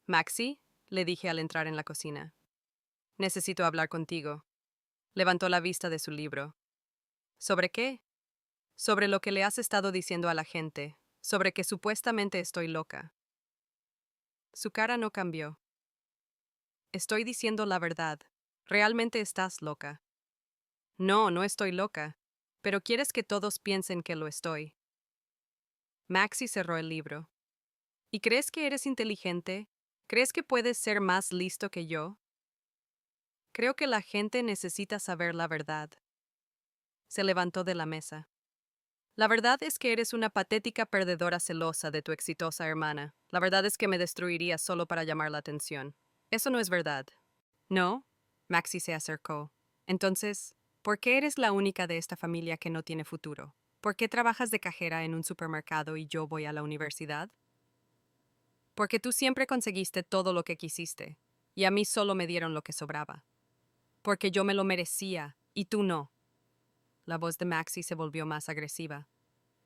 Maxi, le dije al entrar en la cocina. Necesito hablar contigo. Levantó la vista de su libro. ¿Sobre qué? Sobre lo que le has estado diciendo a la gente, sobre que supuestamente estoy loca. Su cara no cambió. Estoy diciendo la verdad. Realmente estás loca. No, no estoy loca. Pero quieres que todos piensen que lo estoy. Maxi cerró el libro. ¿Y crees que eres inteligente? ¿Crees que puedes ser más listo que yo? Creo que la gente necesita saber la verdad. Se levantó de la mesa. La verdad es que eres una patética perdedora celosa de tu exitosa hermana. La verdad es que me destruirías solo para llamar la atención. Eso no es verdad. ¿No? Maxi se acercó. Entonces, ¿por qué eres la única de esta familia que no tiene futuro? ¿Por qué trabajas de cajera en un supermercado y yo voy a la universidad? Porque tú siempre conseguiste todo lo que quisiste, y a mí solo me dieron lo que sobraba. Porque yo me lo merecía, y tú no. La voz de Maxi se volvió más agresiva.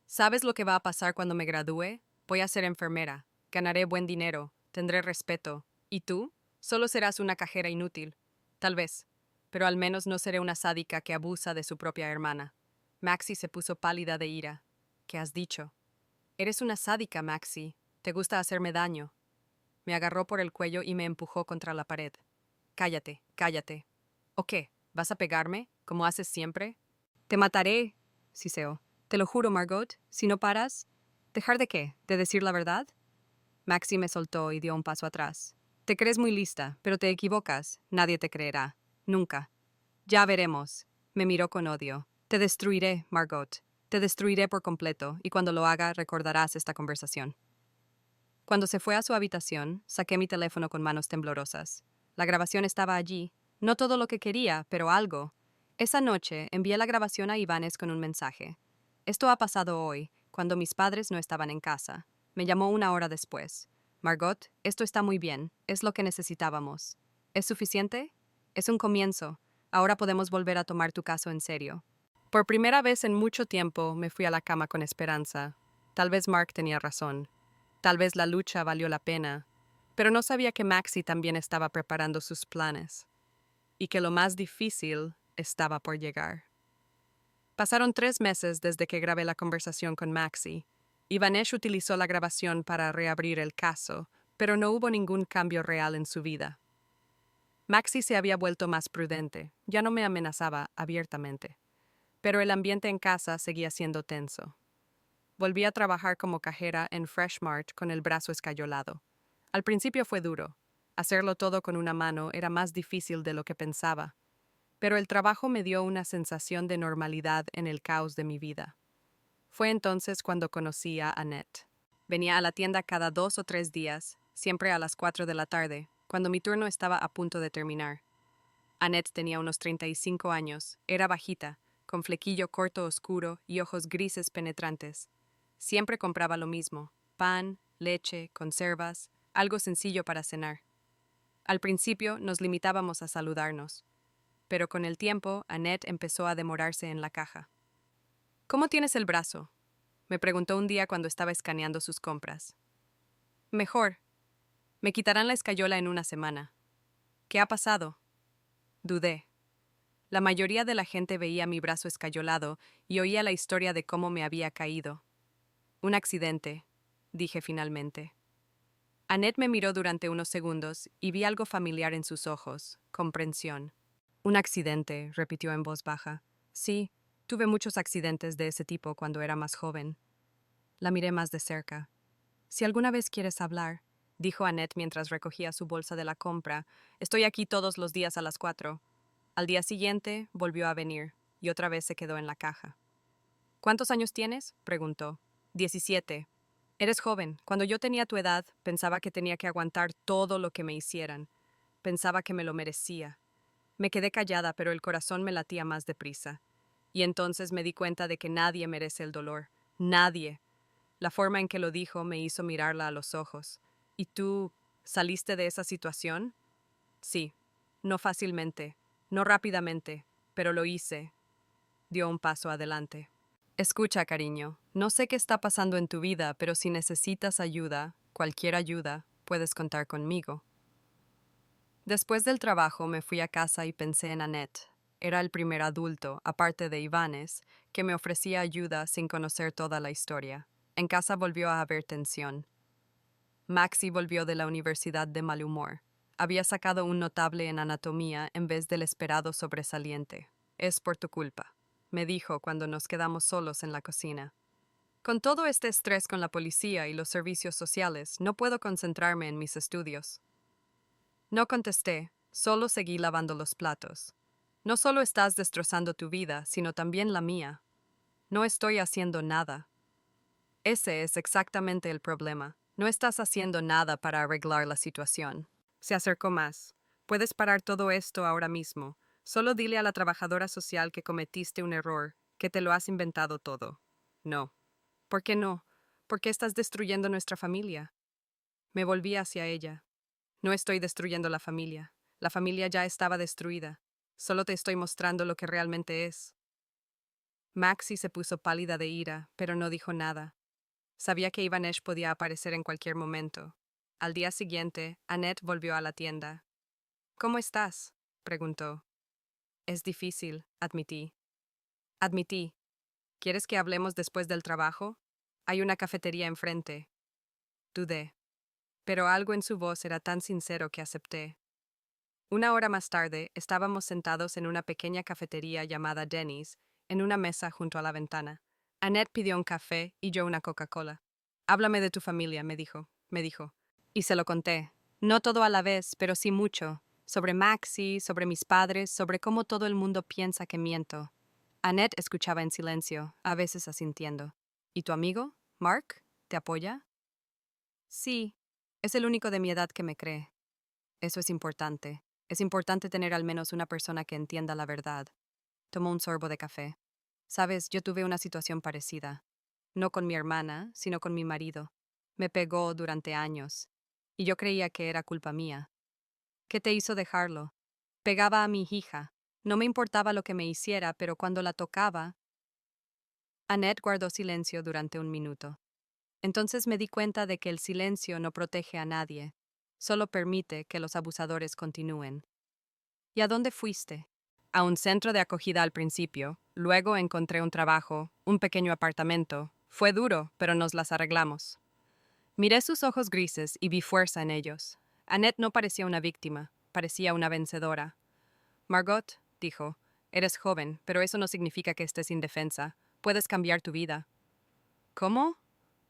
¿Sabes lo que va a pasar cuando me gradúe? Voy a ser enfermera, ganaré buen dinero, tendré respeto. ¿Y tú? Solo serás una cajera inútil. Tal vez, pero al menos no seré una sádica que abusa de su propia hermana. Maxi se puso pálida de ira. ¿Qué has dicho? Eres una sádica, Maxi. Te gusta hacerme daño. Me agarró por el cuello y me empujó contra la pared. Cállate, cállate. ¿O qué? ¿Vas a pegarme, como haces siempre? Te mataré, siseó. Te lo juro, Margot, si no paras. ¿Dejar de qué? ¿De decir la verdad? Maxi me soltó y dio un paso atrás. Te crees muy lista, pero te equivocas. Nadie te creerá. Nunca. Ya veremos. Me miró con odio. Te destruiré, Margot. Te destruiré por completo, y cuando lo haga recordarás esta conversación. Cuando se fue a su habitación, saqué mi teléfono con manos temblorosas. La grabación estaba allí. No todo lo que quería, pero algo. Esa noche envié la grabación a Ivanes con un mensaje. Esto ha pasado hoy, cuando mis padres no estaban en casa. Me llamó una hora después. Margot, esto está muy bien. Es lo que necesitábamos. ¿Es suficiente? Es un comienzo. Ahora podemos volver a tomar tu caso en serio. Por primera vez en mucho tiempo me fui a la cama con esperanza. Tal vez Mark tenía razón. Tal vez la lucha valió la pena, pero no sabía que Maxi también estaba preparando sus planes y que lo más difícil estaba por llegar. Pasaron 3 meses desde que grabé la conversación con Maxi. Ivanesh utilizó la grabación para reabrir el caso, pero no hubo ningún cambio real en su vida. Maxi se había vuelto más prudente, ya no me amenazaba abiertamente, pero el ambiente en casa seguía siendo tenso. Volví a trabajar como cajera en Fresh Mart con el brazo escayolado. Al principio fue duro. Hacerlo todo con una mano era más difícil de lo que pensaba. Pero el trabajo me dio una sensación de normalidad en el caos de mi vida. Fue entonces cuando conocí a Annette. Venía a la tienda cada 2 o 3 días, siempre a las 4 de la tarde, cuando mi turno estaba a punto de terminar. Annette tenía unos 35 años, era bajita, con flequillo corto oscuro y ojos grises penetrantes. Siempre compraba lo mismo: pan, leche, conservas, algo sencillo para cenar. Al principio nos limitábamos a saludarnos, pero con el tiempo Annette empezó a demorarse en la caja. ¿Cómo tienes el brazo?, me preguntó un día cuando estaba escaneando sus compras. Mejor. Me quitarán la escayola en una semana. ¿Qué ha pasado? Dudé. La mayoría de la gente veía mi brazo escayolado y oía la historia de cómo me había caído. Un accidente, dije finalmente. Annette me miró durante unos segundos y vi algo familiar en sus ojos: comprensión. Un accidente, repitió en voz baja. Sí, tuve muchos accidentes de ese tipo cuando era más joven. La miré más de cerca. Si alguna vez quieres hablar, dijo Annette mientras recogía su bolsa de la compra, estoy aquí todos los días a las 4. Al día siguiente volvió a venir y otra vez se quedó en la caja. ¿Cuántos años tienes?, preguntó. 17. Eres joven. Cuando yo tenía tu edad, pensaba que tenía que aguantar todo lo que me hicieran. Pensaba que me lo merecía. Me quedé callada, pero el corazón me latía más deprisa. Y entonces me di cuenta de que nadie merece el dolor. Nadie. La forma en que lo dijo me hizo mirarla a los ojos. ¿Y tú saliste de esa situación? Sí. No fácilmente, no rápidamente, pero lo hice. Dio un paso adelante. Escucha, cariño, no sé qué está pasando en tu vida, pero si necesitas ayuda, cualquier ayuda, puedes contar conmigo. Después del trabajo me fui a casa y pensé en Annette. era el primer adulto, aparte de Ivanes, que me ofrecía ayuda sin conocer toda la historia. En casa volvió a haber tensión. Maxi volvió de la universidad de mal humor. Había sacado un notable en anatomía en vez del esperado sobresaliente. Es por tu culpa, me dijo cuando nos quedamos solos en la cocina. Con todo este estrés con la policía y los servicios sociales, no puedo concentrarme en mis estudios. No contesté, solo seguí lavando los platos. No solo estás destrozando tu vida, sino también la mía. No estoy haciendo nada. Ese es exactamente el problema. No estás haciendo nada para arreglar la situación. Se acercó más. Puedes parar todo esto ahora mismo. Solo dile a la trabajadora social que cometiste un error, que te lo has inventado todo. No. ¿Por qué no? ¿Por qué estás destruyendo nuestra familia? Me volví hacia ella. No estoy destruyendo la familia. La familia ya estaba destruida. Solo te estoy mostrando lo que realmente es. Maxi se puso pálida de ira, pero no dijo nada. Sabía que Ivanesh podía aparecer en cualquier momento. Al día siguiente, Annette volvió a la tienda. ¿Cómo estás?, preguntó. Es difícil, admití. Admití. ¿Quieres que hablemos después del trabajo? Hay una cafetería enfrente. Dudé. Pero algo en su voz era tan sincero que acepté. Una hora más tarde, estábamos sentados en una pequeña cafetería llamada Denny's, en una mesa junto a la ventana. Annette pidió un café y yo una Coca-Cola. Háblame de tu familia, me dijo. Y se lo conté. No todo a la vez, pero sí mucho. Sobre Maxi, sobre mis padres, sobre cómo todo el mundo piensa que miento. Annette escuchaba en silencio, a veces asintiendo. ¿Y tu amigo, Mark? ¿Te apoya? Sí, es el único de mi edad que me cree. Eso es importante. Es importante tener al menos una persona que entienda la verdad. Tomó un sorbo de café. Sabes, yo tuve una situación parecida. No con mi hermana, sino con mi marido. Me pegó durante años. Y yo creía que era culpa mía. ¿Qué te hizo dejarlo? Pegaba a mi hija. No me importaba lo que me hiciera, pero cuando la tocaba... Annette guardó silencio durante un minuto. Entonces me di cuenta de que el silencio no protege a nadie, solo permite que los abusadores continúen. ¿Y a dónde fuiste? A un centro de acogida al principio, luego encontré un trabajo, un pequeño apartamento. Fue duro, pero nos las arreglamos. Miré sus ojos grises y vi fuerza en ellos. Annette no parecía una víctima, parecía una vencedora. Margot, dijo, eres joven, pero eso no significa que estés indefensa. Puedes cambiar tu vida. ¿Cómo?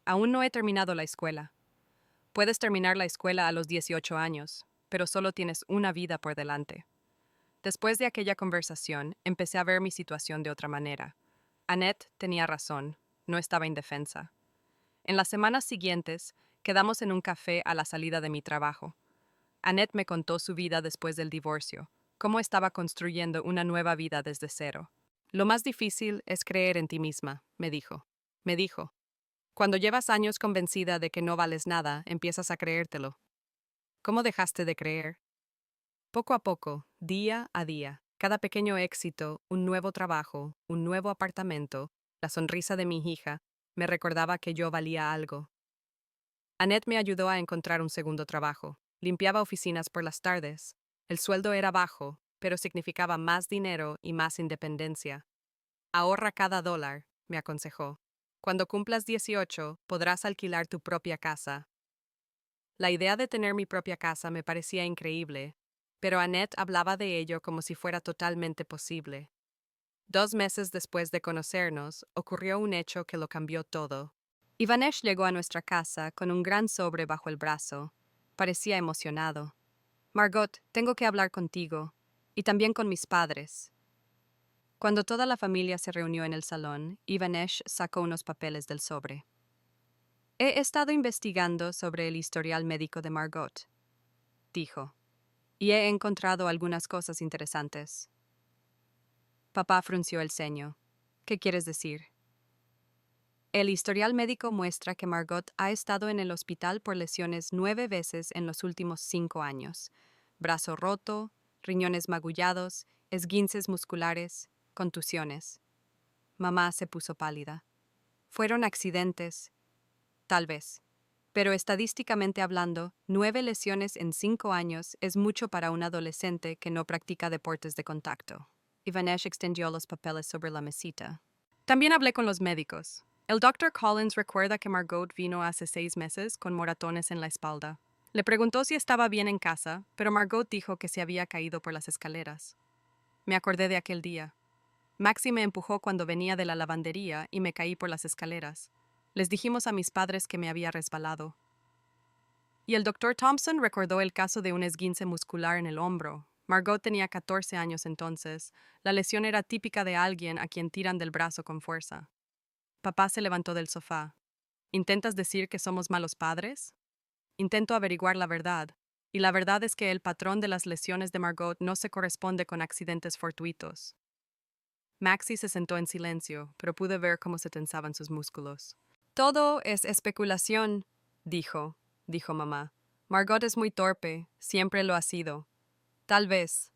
Aún no he terminado la escuela. Puedes terminar la escuela a los 18 años, pero solo tienes una vida por delante. Después de aquella conversación, empecé a ver mi situación de otra manera. Annette tenía razón, no estaba indefensa. En las semanas siguientes, quedamos en un café a la salida de mi trabajo. Annette me contó su vida después del divorcio, cómo estaba construyendo una nueva vida desde cero. Lo más difícil es creer en ti misma, me dijo. Me dijo, cuando llevas años convencida de que no vales nada, empiezas a creértelo. ¿Cómo dejaste de creer? Poco a poco, día a día, cada pequeño éxito, un nuevo trabajo, un nuevo apartamento, la sonrisa de mi hija, me recordaba que yo valía algo. Annette me ayudó a encontrar un segundo trabajo. Limpiaba oficinas por las tardes. El sueldo era bajo, pero significaba más dinero y más independencia. Ahorra cada dólar, me aconsejó. Cuando cumplas 18, podrás alquilar tu propia casa. La idea de tener mi propia casa me parecía increíble, pero Annette hablaba de ello como si fuera totalmente posible. 2 meses después de conocernos, ocurrió un hecho que lo cambió todo. Ivanesh llegó a nuestra casa con un gran sobre bajo el brazo. Parecía emocionado. Margot, tengo que hablar contigo, y también con mis padres. Cuando toda la familia se reunió en el salón, Ivanesh sacó unos papeles del sobre. He estado investigando sobre el historial médico de Margot, dijo, y he encontrado algunas cosas interesantes. Papá frunció el ceño. ¿Qué quieres decir? El historial médico muestra que Margot ha estado en el hospital por lesiones 9 veces en los últimos 5 años. Brazo roto, riñones magullados, esguinces musculares, contusiones. Mamá se puso pálida. Fueron accidentes, tal vez. Pero estadísticamente hablando, 9 lesiones en 5 años es mucho para un adolescente que no practica deportes de contacto. Ivanesh extendió los papeles sobre la mesita. También hablé con los médicos. El doctor Collins recuerda que Margot vino hace 6 meses con moratones en la espalda. Le preguntó si estaba bien en casa, pero Margot dijo que se había caído por las escaleras. Me acordé de aquel día. Maxi me empujó cuando venía de la lavandería y me caí por las escaleras. Les dijimos a mis padres que me había resbalado. Y el doctor Thompson recordó el caso de un esguince muscular en el hombro. Margot tenía 14 años entonces. La lesión era típica de alguien a quien tiran del brazo con fuerza. Papá se levantó del sofá. ¿Intentas decir que somos malos padres? Intento averiguar la verdad. Y la verdad es que el patrón de las lesiones de Margot no se corresponde con accidentes fortuitos. Maxi se sentó en silencio, pero pude ver cómo se tensaban sus músculos. Todo es especulación, dijo mamá. Margot es muy torpe, siempre lo ha sido. Tal vez,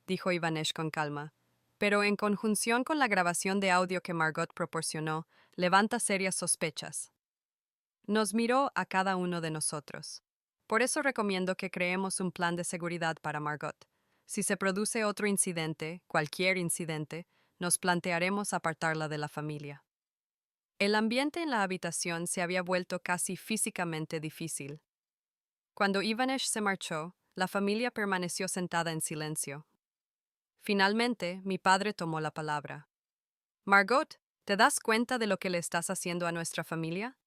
dijo Ivanesh con calma, pero en conjunción con la grabación de audio que Margot proporcionó, levanta serias sospechas. Nos miró a cada uno de nosotros. Por eso recomiendo que creemos un plan de seguridad para Margot. Si se produce otro incidente, cualquier incidente, nos plantearemos apartarla de la familia. El ambiente en la habitación se había vuelto casi físicamente difícil. Cuando Ivanesh se marchó, la familia permaneció sentada en silencio. Finalmente, mi padre tomó la palabra. Margot, ¿te das cuenta de lo que le estás haciendo a nuestra familia?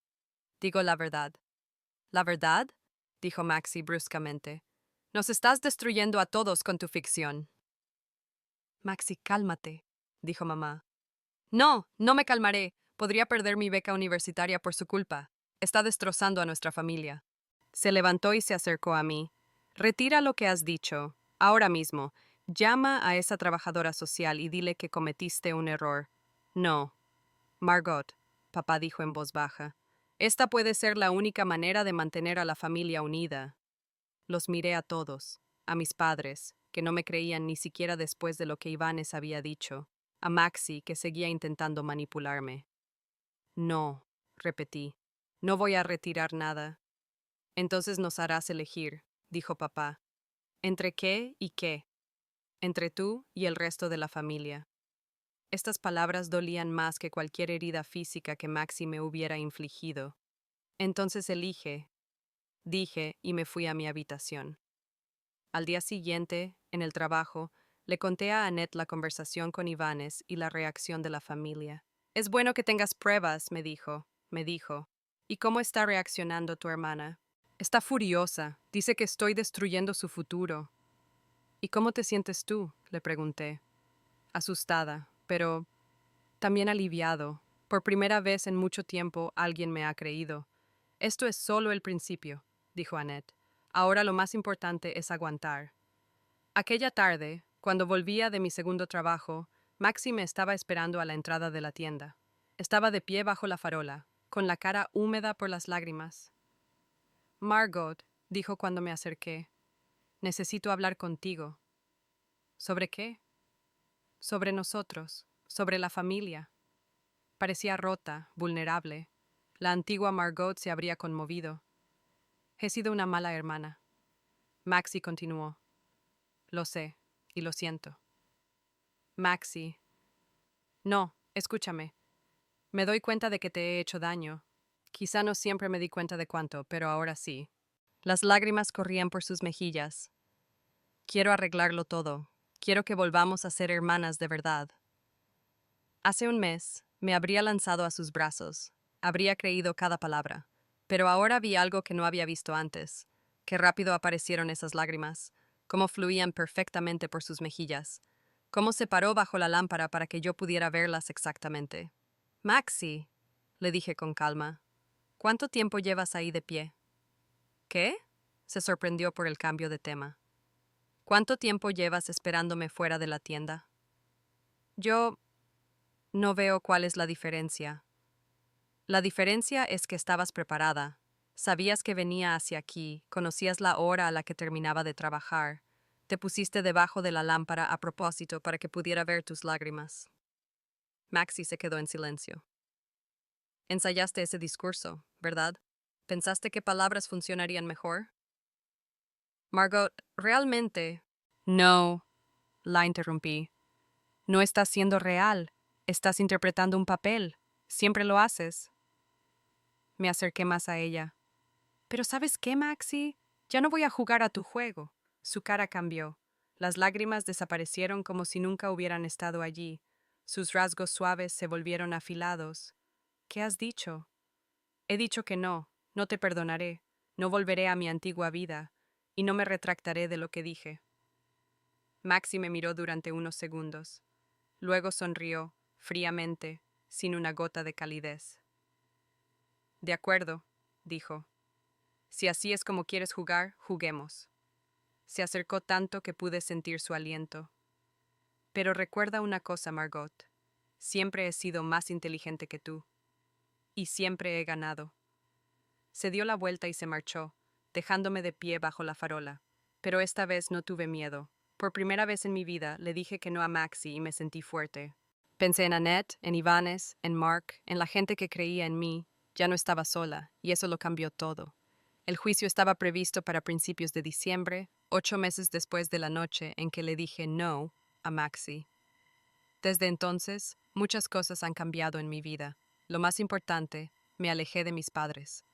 Digo la verdad. ¿La verdad? Dijo Maxi bruscamente. Nos estás destruyendo a todos con tu ficción. Maxi, cálmate, dijo mamá. No, no me calmaré. Podría perder mi beca universitaria por su culpa. Está destrozando a nuestra familia. Se levantó y se acercó a mí. Retira lo que has dicho. Ahora mismo. Llama a esa trabajadora social y dile que cometiste un error. No. Margot, papá dijo en voz baja. Esta puede ser la única manera de mantener a la familia unida. Los miré a todos, a mis padres, que no me creían ni siquiera después de lo que Ivanes había dicho, a Maxi, que seguía intentando manipularme. No, repetí, no voy a retirar nada. Entonces nos harás elegir, dijo papá. ¿Entre qué y qué? Entre tú y el resto de la familia. Estas palabras dolían más que cualquier herida física que Maxi me hubiera infligido. Entonces elige, dije, y me fui a mi habitación. Al día siguiente, en el trabajo, le conté a Annette la conversación con Ivanes y la reacción de la familia. Es bueno que tengas pruebas, me dijo. ¿Y cómo está reaccionando tu hermana? Está furiosa, dice que estoy destruyendo su futuro. ¿Y cómo te sientes tú? Le pregunté. Asustada, pero también aliviado. Por primera vez en mucho tiempo alguien me ha creído. Esto es solo el principio, dijo Annette. Ahora lo más importante es aguantar. Aquella tarde, cuando volvía de mi segundo trabajo, Maxi me estaba esperando a la entrada de la tienda. Estaba de pie bajo la farola, con la cara húmeda por las lágrimas. Margot, dijo cuando me acerqué, necesito hablar contigo. ¿Sobre qué? Sobre nosotros, sobre la familia. Parecía rota, vulnerable. La antigua Margot se habría conmovido. He sido una mala hermana. Maxi continuó. Lo sé, y lo siento. Maxi. No, escúchame. Me doy cuenta de que te he hecho daño. Quizá no siempre me di cuenta de cuánto, pero ahora sí. Las lágrimas corrían por sus mejillas. Quiero arreglarlo todo. Quiero que volvamos a ser hermanas de verdad. Hace un mes, me habría lanzado a sus brazos. Habría creído cada palabra. Pero ahora vi algo que no había visto antes. Qué rápido aparecieron esas lágrimas. Cómo fluían perfectamente por sus mejillas. Cómo se paró bajo la lámpara para que yo pudiera verlas exactamente. Maxi, le dije con calma, ¿cuánto tiempo llevas ahí de pie? ¿Qué? Se sorprendió por el cambio de tema. ¿Cuánto tiempo llevas esperándome fuera de la tienda? Yo no veo cuál es la diferencia. La diferencia es que estabas preparada. Sabías que venía hacia aquí, conocías la hora a la que terminaba de trabajar. Te pusiste debajo de la lámpara a propósito para que pudiera ver tus lágrimas. Maxi se quedó en silencio. Ensayaste ese discurso, ¿verdad? ¿Pensaste que palabras funcionarían mejor? Margot, realmente... No, la interrumpí. No estás siendo real. Estás interpretando un papel. Siempre lo haces. Me acerqué más a ella. Pero ¿sabes qué, Maxi? Ya no voy a jugar a tu juego. Su cara cambió. Las lágrimas desaparecieron como si nunca hubieran estado allí. Sus rasgos suaves se volvieron afilados. ¿Qué has dicho? He dicho que no, no te perdonaré, no volveré a mi antigua vida, y no me retractaré de lo que dije. Maxi me miró durante unos segundos. Luego sonrió, fríamente, sin una gota de calidez. De acuerdo, dijo. Si así es como quieres jugar, juguemos. Se acercó tanto que pude sentir su aliento. Pero recuerda una cosa, Margot. Siempre he sido más inteligente que tú. Y siempre he ganado. Se dio la vuelta y se marchó, dejándome de pie bajo la farola. Pero esta vez no tuve miedo. Por primera vez en mi vida le dije que no a Maxi y me sentí fuerte. Pensé en Annette, en Ivanes, en Mark, en la gente que creía en mí. Ya no estaba sola, y eso lo cambió todo. El juicio estaba previsto para principios de diciembre, 8 meses después de la noche en que le dije no a Maxi. Desde entonces, muchas cosas han cambiado en mi vida. Lo más importante, me alejé de mis padres.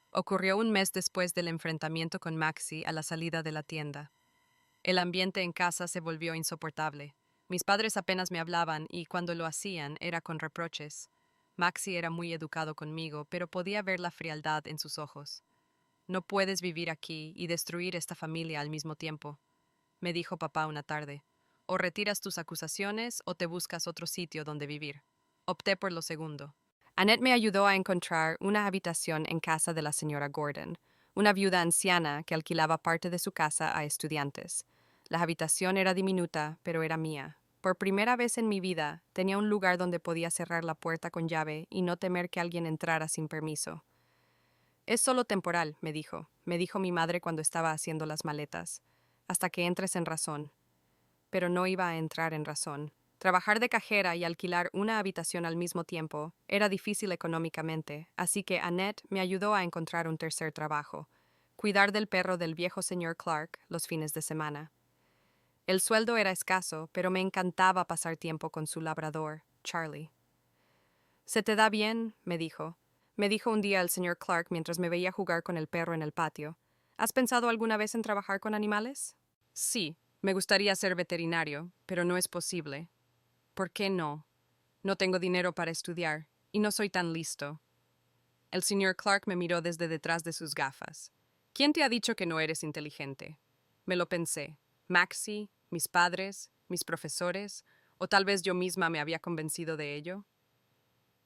Ocurrió un mes después del enfrentamiento con Maxi a la salida de la tienda. El ambiente en casa se volvió insoportable. Mis padres apenas me hablaban y cuando lo hacían era con reproches. Maxi era muy educado conmigo, pero podía ver la frialdad en sus ojos. No puedes vivir aquí y destruir esta familia al mismo tiempo, me dijo papá una tarde. O retiras tus acusaciones o te buscas otro sitio donde vivir. Opté por lo segundo. Annette me ayudó a encontrar una habitación en casa de la señora Gordon, una viuda anciana que alquilaba parte de su casa a estudiantes. La habitación era diminuta, pero era mía. Por primera vez en mi vida, tenía un lugar donde podía cerrar la puerta con llave y no temer que alguien entrara sin permiso. Es solo temporal, me dijo mi madre cuando estaba haciendo las maletas, hasta que entres en razón. Pero no iba a entrar en razón. Trabajar de cajera y alquilar una habitación al mismo tiempo era difícil económicamente, así que Annette me ayudó a encontrar un tercer trabajo, cuidar del perro del viejo señor Clark los fines de semana. El sueldo era escaso, pero me encantaba pasar tiempo con su labrador, Charlie. «¿Se te da bien?», me dijo. Me dijo un día el señor Clark mientras me veía jugar con el perro en el patio. «¿Has pensado alguna vez en trabajar con animales?» «Sí, me gustaría ser veterinario, pero no es posible». «¿Por qué no?» «No tengo dinero para estudiar, y no soy tan listo». El señor Clark me miró desde detrás de sus gafas. «¿Quién te ha dicho que no eres inteligente?» Me lo pensé. ¿Maxi, mis padres, mis profesores, o tal vez yo misma me había convencido de ello?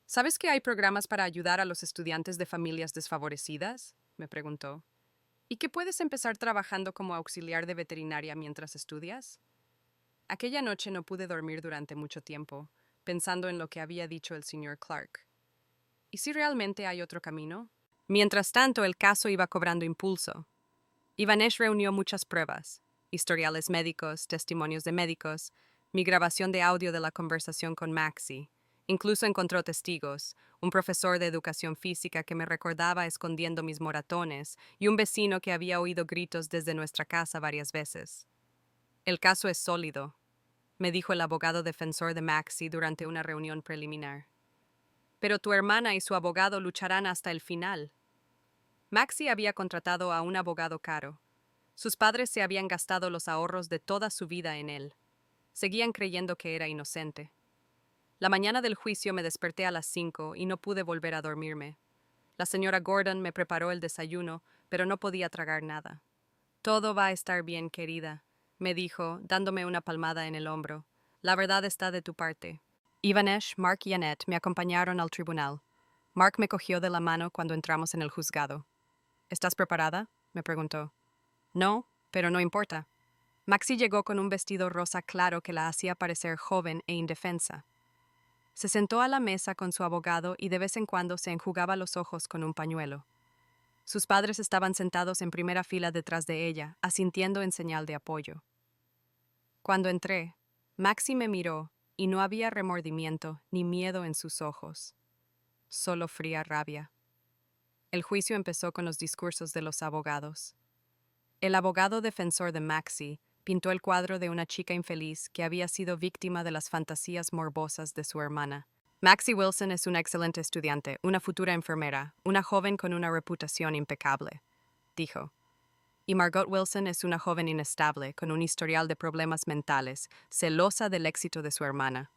¿Sabes que hay programas para ayudar a los estudiantes de familias desfavorecidas?, me preguntó. ¿Y que puedes empezar trabajando como auxiliar de veterinaria mientras estudias? Aquella noche no pude dormir durante mucho tiempo, pensando en lo que había dicho el señor Clark. ¿Y si realmente hay otro camino? Mientras tanto, el caso iba cobrando impulso. Ivanesh reunió muchas pruebas: historiales médicos, testimonios de médicos, mi grabación de audio de la conversación con Maxi. Incluso encontró testigos, un profesor de educación física que me recordaba escondiendo mis moratones y un vecino que había oído gritos desde nuestra casa varias veces. «El caso es sólido», me dijo el abogado defensor de Maxi durante una reunión preliminar. «Pero tu hermana y su abogado lucharán hasta el final». Maxi había contratado a un abogado caro. Sus padres se habían gastado los ahorros de toda su vida en él. Seguían creyendo que era inocente. La mañana del juicio me desperté a las 5 y no pude volver a dormirme. La señora Gordon me preparó el desayuno, pero no podía tragar nada. «Todo va a estar bien, querida», me dijo, dándome una palmada en el hombro. «La verdad está de tu parte». Ivanesh, Mark y Annette me acompañaron al tribunal. Mark me cogió de la mano cuando entramos en el juzgado. «¿Estás preparada?», me preguntó. «No, pero no importa». Maxi llegó con un vestido rosa claro que la hacía parecer joven e indefensa. Se sentó a la mesa con su abogado y de vez en cuando se enjugaba los ojos con un pañuelo. Sus padres estaban sentados en primera fila detrás de ella, asintiendo en señal de apoyo. Cuando entré, Maxi me miró y no había remordimiento ni miedo en sus ojos, solo fría rabia. El juicio empezó con los discursos de los abogados. El abogado defensor de Maxi pintó el cuadro de una chica infeliz que había sido víctima de las fantasías morbosas de su hermana. Maxie Wilson es una excelente estudiante, una futura enfermera, una joven con una reputación impecable, dijo. Y Margot Wilson es una joven inestable, con un historial de problemas mentales, celosa del éxito de su hermana.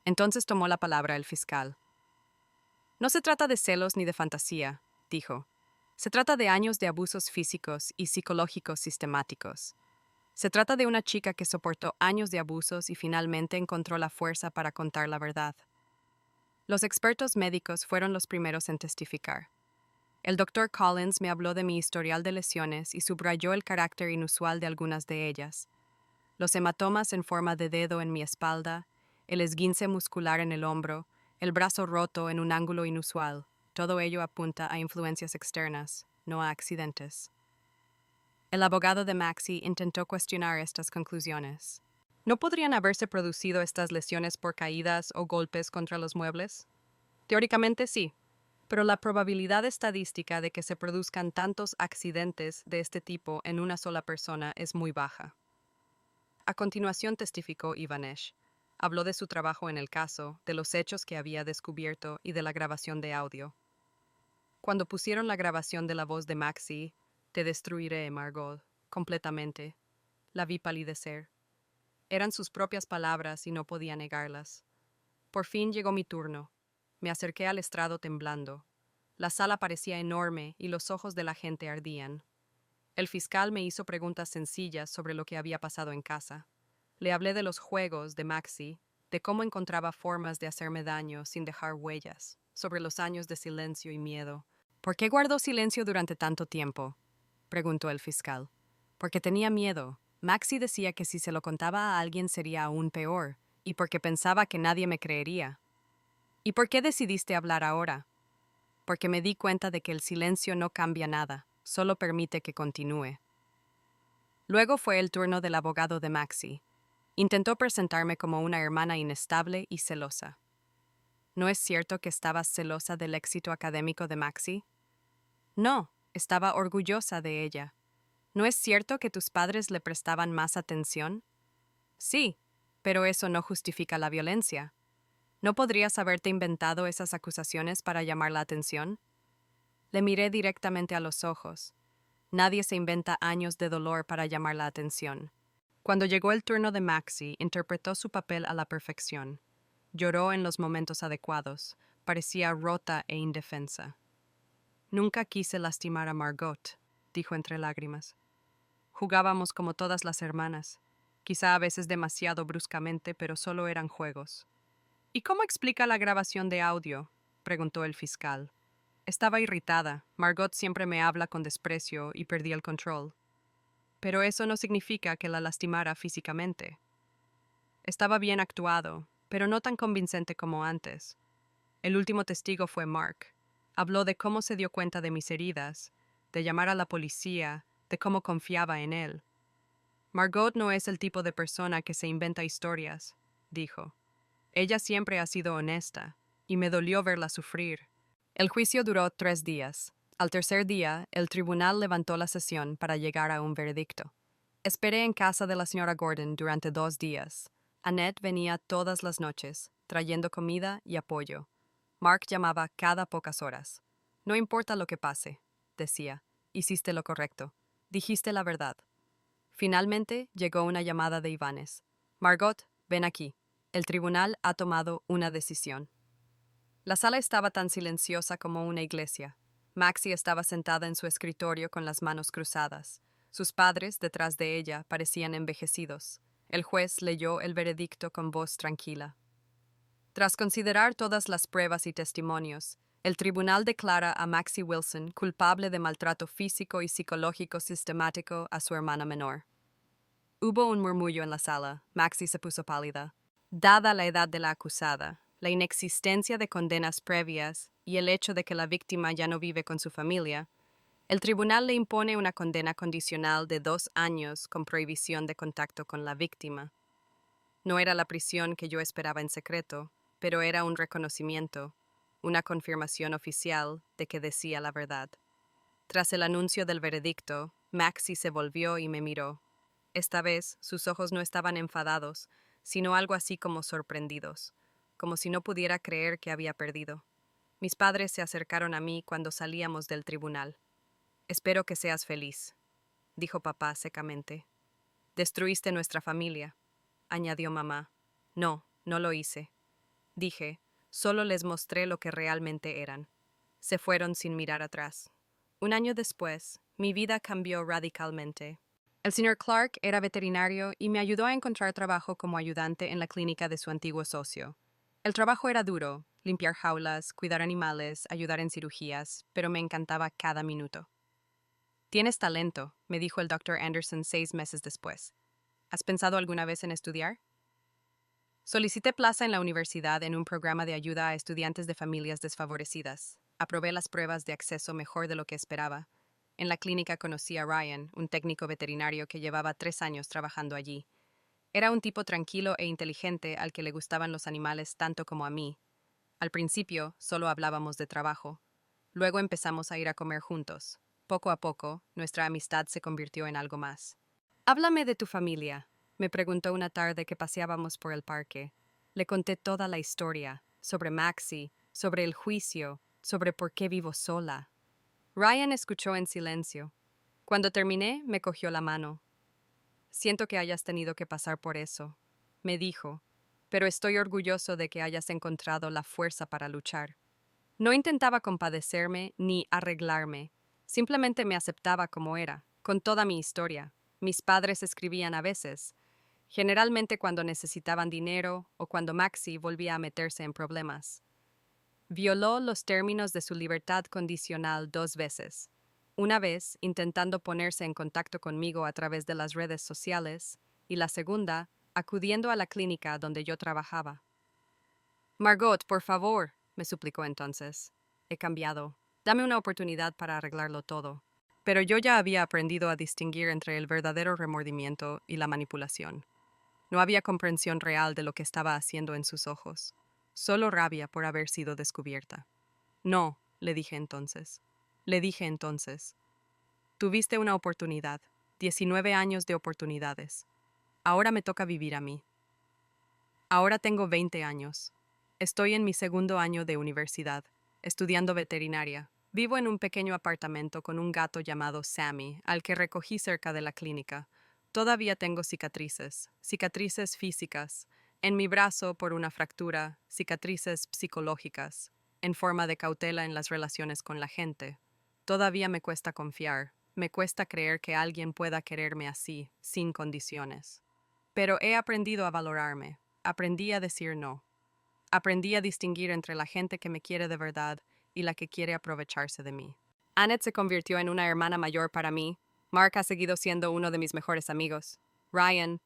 Entonces tomó la palabra el fiscal. No se trata de celos ni de fantasía, dijo. Se trata de años de abusos físicos y psicológicos sistemáticos. Se trata de una chica que soportó años de abusos y finalmente encontró la fuerza para contar la verdad. Los expertos médicos fueron los primeros en testificar. El doctor Collins me habló de mi historial de lesiones y subrayó el carácter inusual de algunas de ellas. Los hematomas en forma de dedo en mi espalda, el esguince muscular en el hombro, el brazo roto en un ángulo inusual, todo ello apunta a influencias externas, no a accidentes. El abogado de Maxie intentó cuestionar estas conclusiones. ¿No podrían haberse producido estas lesiones por caídas o golpes contra los muebles? Teóricamente sí, pero la probabilidad estadística de que se produzcan tantos accidentes de este tipo en una sola persona es muy baja. A continuación testificó Ivanesh. Habló de su trabajo en el caso, de los hechos que había descubierto y de la grabación de audio. Cuando pusieron la grabación de la voz de Maxie, "Te destruiré, Margot, completamente", la vi palidecer. Eran sus propias palabras y no podía negarlas. Por fin llegó mi turno. Me acerqué al estrado temblando. La sala parecía enorme y los ojos de la gente ardían. El fiscal me hizo preguntas sencillas sobre lo que había pasado en casa. Le hablé de los juegos de Maxie, de cómo encontraba formas de hacerme daño sin dejar huellas, sobre los años de silencio y miedo. ¿Por qué guardó silencio durante tanto tiempo?, preguntó el fiscal. Porque tenía miedo. Maxie decía que si se lo contaba a alguien sería aún peor, y porque pensaba que nadie me creería. ¿Y por qué decidiste hablar ahora? Porque me di cuenta de que el silencio no cambia nada, solo permite que continúe. Luego fue el turno del abogado de Maxie. Intentó presentarme como una hermana inestable y celosa. ¿No es cierto que estabas celosa del éxito académico de Maxie? No, estaba orgullosa de ella. ¿No es cierto que tus padres le prestaban más atención? Sí, pero eso no justifica la violencia. ¿No podrías haberte inventado esas acusaciones para llamar la atención? Le miré directamente a los ojos. Nadie se inventa años de dolor para llamar la atención. Cuando llegó el turno de Maxie, interpretó su papel a la perfección. Lloró en los momentos adecuados. Parecía rota e indefensa. Nunca quise lastimar a Margot, dijo entre lágrimas. Jugábamos como todas las hermanas. Quizá a veces demasiado bruscamente, pero solo eran juegos. ¿Y cómo explica la grabación de audio?, preguntó el fiscal. Estaba irritada. Margot siempre me habla con desprecio y perdí el control. Pero eso no significa que la lastimara físicamente. Estaba bien actuado, pero no tan convincente como antes. El último testigo fue Mark. Habló de cómo se dio cuenta de mis heridas, de llamar a la policía, de cómo confiaba en él. Margot no es el tipo de persona que se inventa historias, dijo. Ella siempre ha sido honesta, y me dolió verla sufrir. El juicio duró 3 días. Al tercer día, el tribunal levantó la sesión para llegar a un veredicto. Esperé en casa de la señora Gordon durante 2 días. Annette venía todas las noches, trayendo comida y apoyo. Mark llamaba cada pocas horas. No importa lo que pase, decía. Hiciste lo correcto. Dijiste la verdad. Finalmente llegó una llamada de Ivanes. Margot, ven aquí. El tribunal ha tomado una decisión. La sala estaba tan silenciosa como una iglesia. Maxie estaba sentada en su escritorio con las manos cruzadas. Sus padres, detrás de ella, parecían envejecidos. El juez leyó el veredicto con voz tranquila. Tras considerar todas las pruebas y testimonios, el tribunal declara a Maxie Wilson culpable de maltrato físico y psicológico sistemático a su hermana menor. Hubo un murmullo en la sala. Maxie se puso pálida. Dada la edad de la acusada, la inexistencia de condenas previas y el hecho de que la víctima ya no vive con su familia, el tribunal le impone una condena condicional de 2 años con prohibición de contacto con la víctima. No era la prisión que yo esperaba en secreto, pero era un reconocimiento, una confirmación oficial de que decía la verdad. Tras el anuncio del veredicto, Maxie se volvió y me miró. Esta vez, sus ojos no estaban enfadados, sino algo así como sorprendidos, como si no pudiera creer que había perdido. Mis padres se acercaron a mí cuando salíamos del tribunal. Espero que seas feliz, dijo papá secamente. Destruiste nuestra familia, añadió mamá. No, no lo hice. Dije, solo les mostré lo que realmente eran. Se fueron sin mirar atrás. Un año después, mi vida cambió radicalmente. El señor Clark era veterinario y me ayudó a encontrar trabajo como ayudante en la clínica de su antiguo socio. El trabajo era duro, limpiar jaulas, cuidar animales, ayudar en cirugías, pero me encantaba cada minuto. Tienes talento, me dijo el doctor Anderson 6 meses después. ¿Has pensado alguna vez en estudiar? Solicité plaza en la universidad en un programa de ayuda a estudiantes de familias desfavorecidas. Aprobé las pruebas de acceso mejor de lo que esperaba. En la clínica conocí a Ryan, un técnico veterinario que llevaba 3 años trabajando allí. Era un tipo tranquilo e inteligente al que le gustaban los animales tanto como a mí. Al principio solo hablábamos de trabajo. Luego empezamos a ir a comer juntos. Poco a poco, nuestra amistad se convirtió en algo más. Háblame de tu familia, me preguntó una tarde que paseábamos por el parque. Le conté toda la historia, sobre Maxie, sobre el juicio, sobre por qué vivo sola. Ryan escuchó en silencio. Cuando terminé, me cogió la mano. Siento que hayas tenido que pasar por eso, me dijo, pero estoy orgulloso de que hayas encontrado la fuerza para luchar. No intentaba compadecerme ni arreglarme, simplemente me aceptaba como era, con toda mi historia. Mis padres escribían a veces, generalmente cuando necesitaban dinero o cuando Maxie volvía a meterse en problemas. Violó los términos de su libertad condicional 2 veces. Una vez intentando ponerse en contacto conmigo a través de las redes sociales y la segunda acudiendo a la clínica donde yo trabajaba. Margot, por favor, me suplicó entonces. He cambiado. Dame una oportunidad para arreglarlo todo. Pero yo ya había aprendido a distinguir entre el verdadero remordimiento y la manipulación. No había comprensión real de lo que estaba haciendo en sus ojos, solo rabia por haber sido descubierta. No, le dije entonces. Le dije entonces. Tuviste una oportunidad, 19 años de oportunidades. Ahora me toca vivir a mí. Ahora tengo 20 años. Estoy en mi segundo año de universidad, estudiando veterinaria. Vivo en un pequeño apartamento con un gato llamado Sammy, al que recogí cerca de la clínica. Todavía tengo cicatrices, cicatrices físicas, en mi brazo por una fractura, cicatrices psicológicas, en forma de cautela en las relaciones con la gente. Todavía me cuesta confiar, me cuesta creer que alguien pueda quererme así, sin condiciones. Pero he aprendido a valorarme, aprendí a decir no. Aprendí a distinguir entre la gente que me quiere de verdad y la que quiere aprovecharse de mí. Annette se convirtió en una hermana mayor para mí. Mark ha seguido siendo uno de mis mejores amigos. Ryan,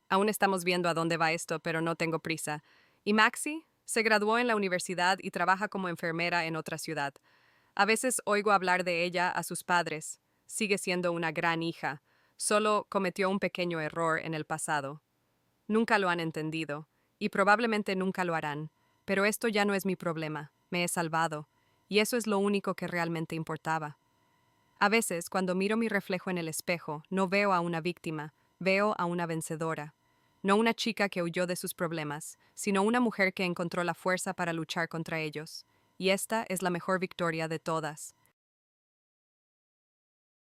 aún estamos viendo a dónde va esto, pero no tengo prisa. Y Maxie se graduó en la universidad y trabaja como enfermera en otra ciudad. A veces oigo hablar de ella a sus padres. Sigue siendo una gran hija. Solo cometió un pequeño error en el pasado. Nunca lo han entendido, y probablemente nunca lo harán, pero esto ya no es mi problema, me he salvado, y eso es lo único que realmente importaba. A veces, cuando miro mi reflejo en el espejo, no veo a una víctima, veo a una vencedora. No una chica que huyó de sus problemas, sino una mujer que encontró la fuerza para luchar contra ellos. Y esta es la mejor victoria de todas.